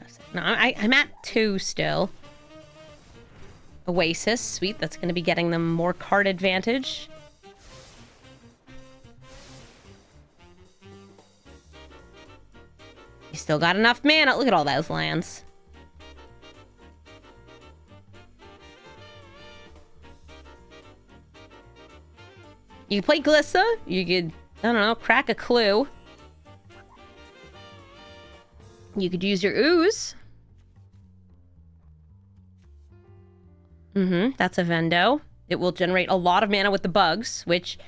5, 6. No, I'm at 2 still. Oasis, sweet. That's going to be getting them more card advantage. You still got enough mana. Look at all those lands. You can play Glissa. You could, I don't know, crack a clue. You could use your ooze. That's a Vendo. It will generate a lot of mana with the bugs, which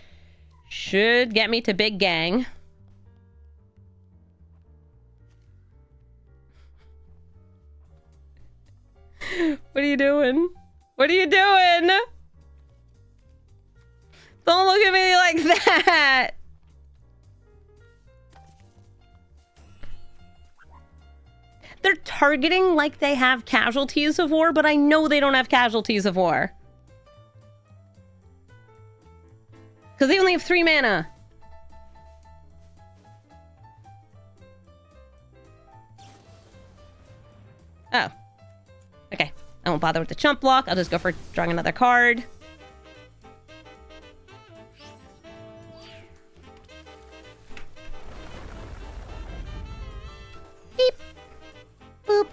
should get me to Big Gang. What are you doing? What are you doing? Don't look at me like that! They're targeting like they have Casualties of War, but I know they don't have Casualties of War. Because they only have 3 mana. Oh. Okay. I won't bother with the chump block. I'll just go for drawing another card. Beep. Boop.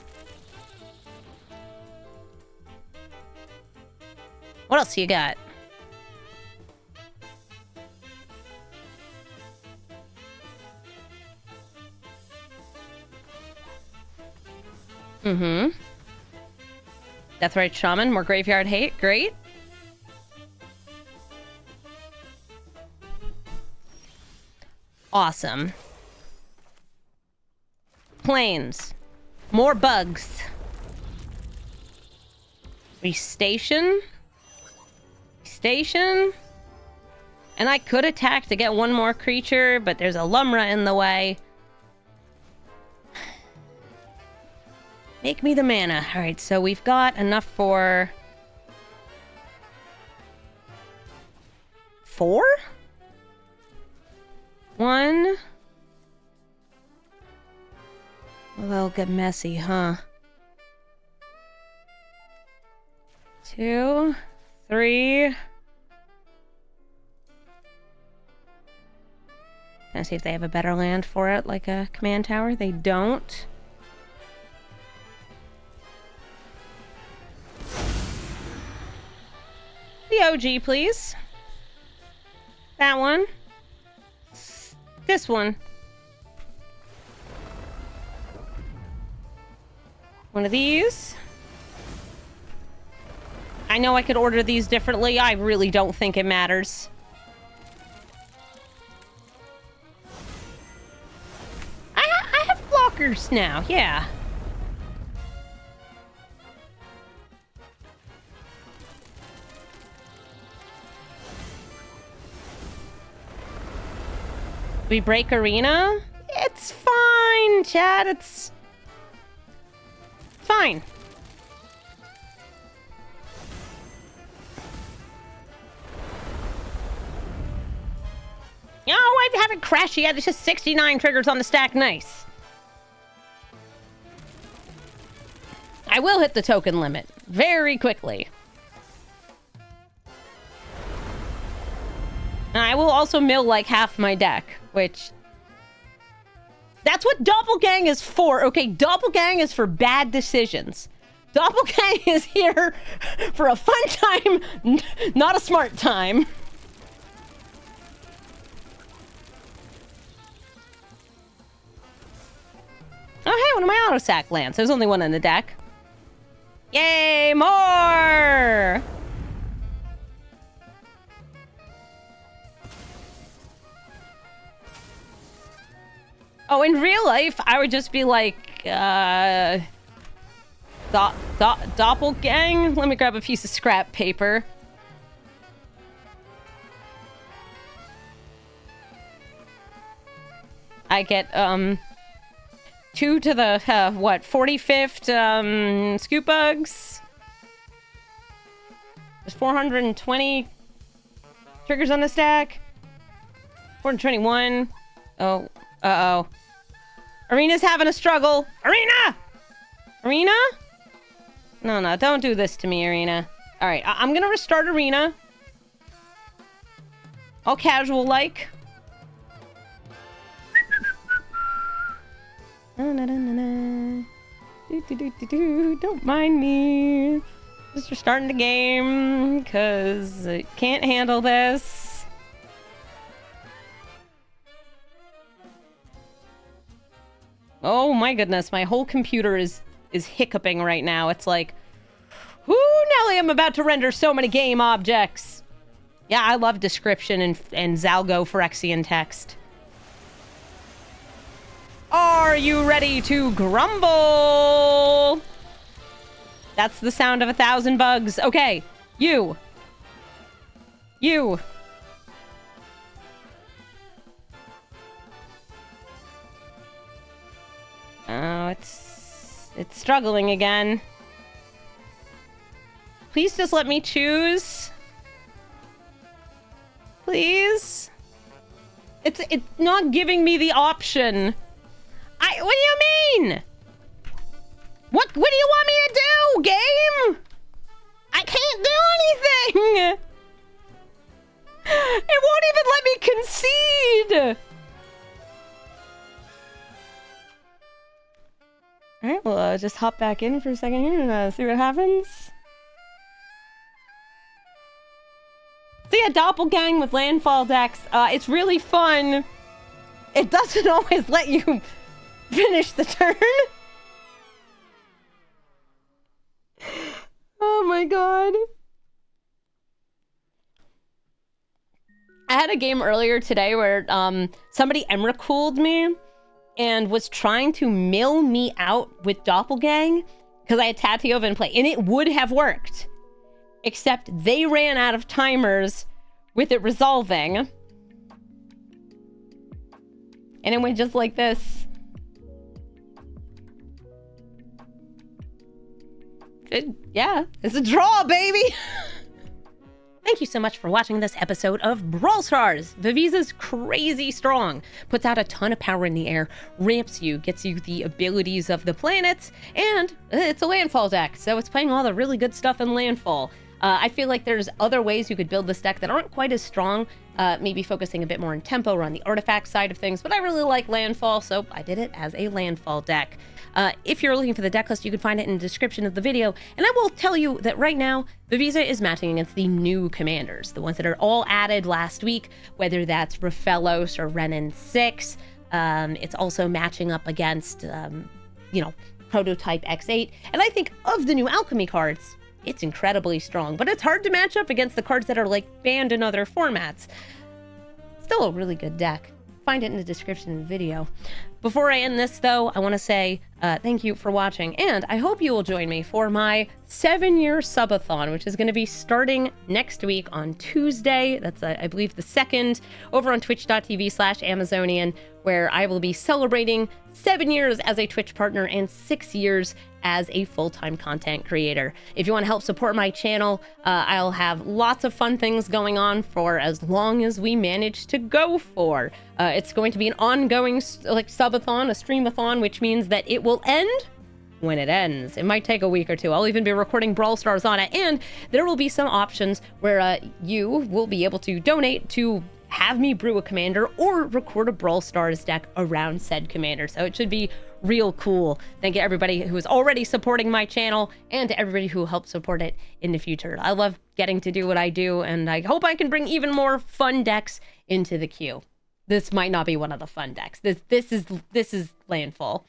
What else you got? Deathrite Shaman, more graveyard hate. Great. Awesome. Plains. More bugs. Restation. Station. And I could attack to get one more creature, but there's a Lumra in the way. Make me the mana. Alright, so we've got enough for 4? 1. Well, they'll get messy, huh? 2, 3. Can I see if they have a better land for it, like a command tower? They don't. The OG, please. That one. This one. One of these. I know I could order these differently. I really don't think it matters. I have blockers now, yeah. We break arena? It's fine, Chad. It's fine. haven't crashed yet. It's just 69 triggers on the stack. Nice. I will hit the token limit very quickly. And I will also mill like half my deck, which... That's what Doppelgang is for. Okay, Doppelgang is for bad decisions. Doppelgang is here for a fun time, not a smart time. Oh, hey, one of my auto sack lands. There's only one in the deck. Yay, more! Oh, in real life, I would just be like, Doppelgang? Let me grab a piece of scrap paper. I get, 2 to the, 45th, scoop bugs. There's 420 triggers on the stack. 421. Oh, uh-oh. Arena's having a struggle. Arena! Arena? No, don't do this to me, Arena. Alright, I'm gonna restart Arena. All casual-like. Don't mind me. Just restarting the game, because I can't handle this. Oh my goodness, my whole computer is hiccuping right now. It's like, whoo, Nelly, I'm about to render so many game objects. Yeah, I love description and Zalgo Phyrexian text. Are you ready to grumble? That's the sound of 1,000 bugs. Okay, you. Oh, it's struggling again. Please just let me choose. Please. It's not giving me the option. What do you mean? What do you want me to do, game? I can't do anything. It won't even let me concede. Alright, well, just hop back in for a second here and see what happens. So yeah, Doppelgang with landfall decks. It's really fun. It doesn't always let you finish the turn. Oh my god. I had a game earlier today where somebody Emrakul me and was trying to mill me out with Doppelgang because I had Tatyova in play, and it would have worked. Except they ran out of timers with it resolving. And it went just like this. Yeah, it's a draw, baby! Thank you so much for watching this episode of Brawl Stars. Vv'viza's crazy strong, puts out a ton of power in the air, ramps you, gets you the abilities of the planets, and it's a landfall deck, so it's playing all the really good stuff in landfall. I feel like there's other ways you could build this deck that aren't quite as strong, maybe focusing a bit more on tempo or on the artifact side of things, but I really like landfall, so I did it as a landfall deck. If you're looking for the deck list, you can find it in the description of the video, and I will tell you that right now, Vv'viza is matching against the new commanders, the ones that are all added last week, whether that's Rofellos or Renin 6. It's also matching up against, Prototype X8, and I think of the new alchemy cards, it's incredibly strong, but it's hard to match up against the cards that are like banned in other formats. Still a really good deck. Find it in the description of the video. Before I end this, though, I want to say thank you for watching, and I hope you will join me for my 7-year subathon, which is going to be starting next week on Tuesday. That's, I believe, the 2nd, over on twitch.tv/Amazonian, where I will be celebrating 7 years as a Twitch partner and 6 years as a full-time content creator. If you want to help support my channel, I'll have lots of fun things going on for as long as we manage to go for. It's going to be an ongoing subathon, a streamathon, which means that it will end when it ends. It might take a week or two. I'll even be recording Brawl Stars on it, and there will be some options where you will be able to donate to have me brew a commander or record a Brawl Stars deck around said commander. So it should be real cool. Thank you everybody who is already supporting my channel and to everybody who helps support it in the future. I love getting to do what I do, and I hope I can bring even more fun decks into the queue. This might not be one of the fun decks. This is Landfall.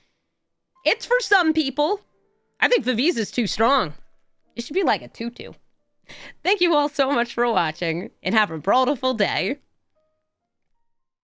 It's for some people. I think Vv'viza is too strong. It should be like a 2/2. Thank you all so much for watching, and have a brawlful day.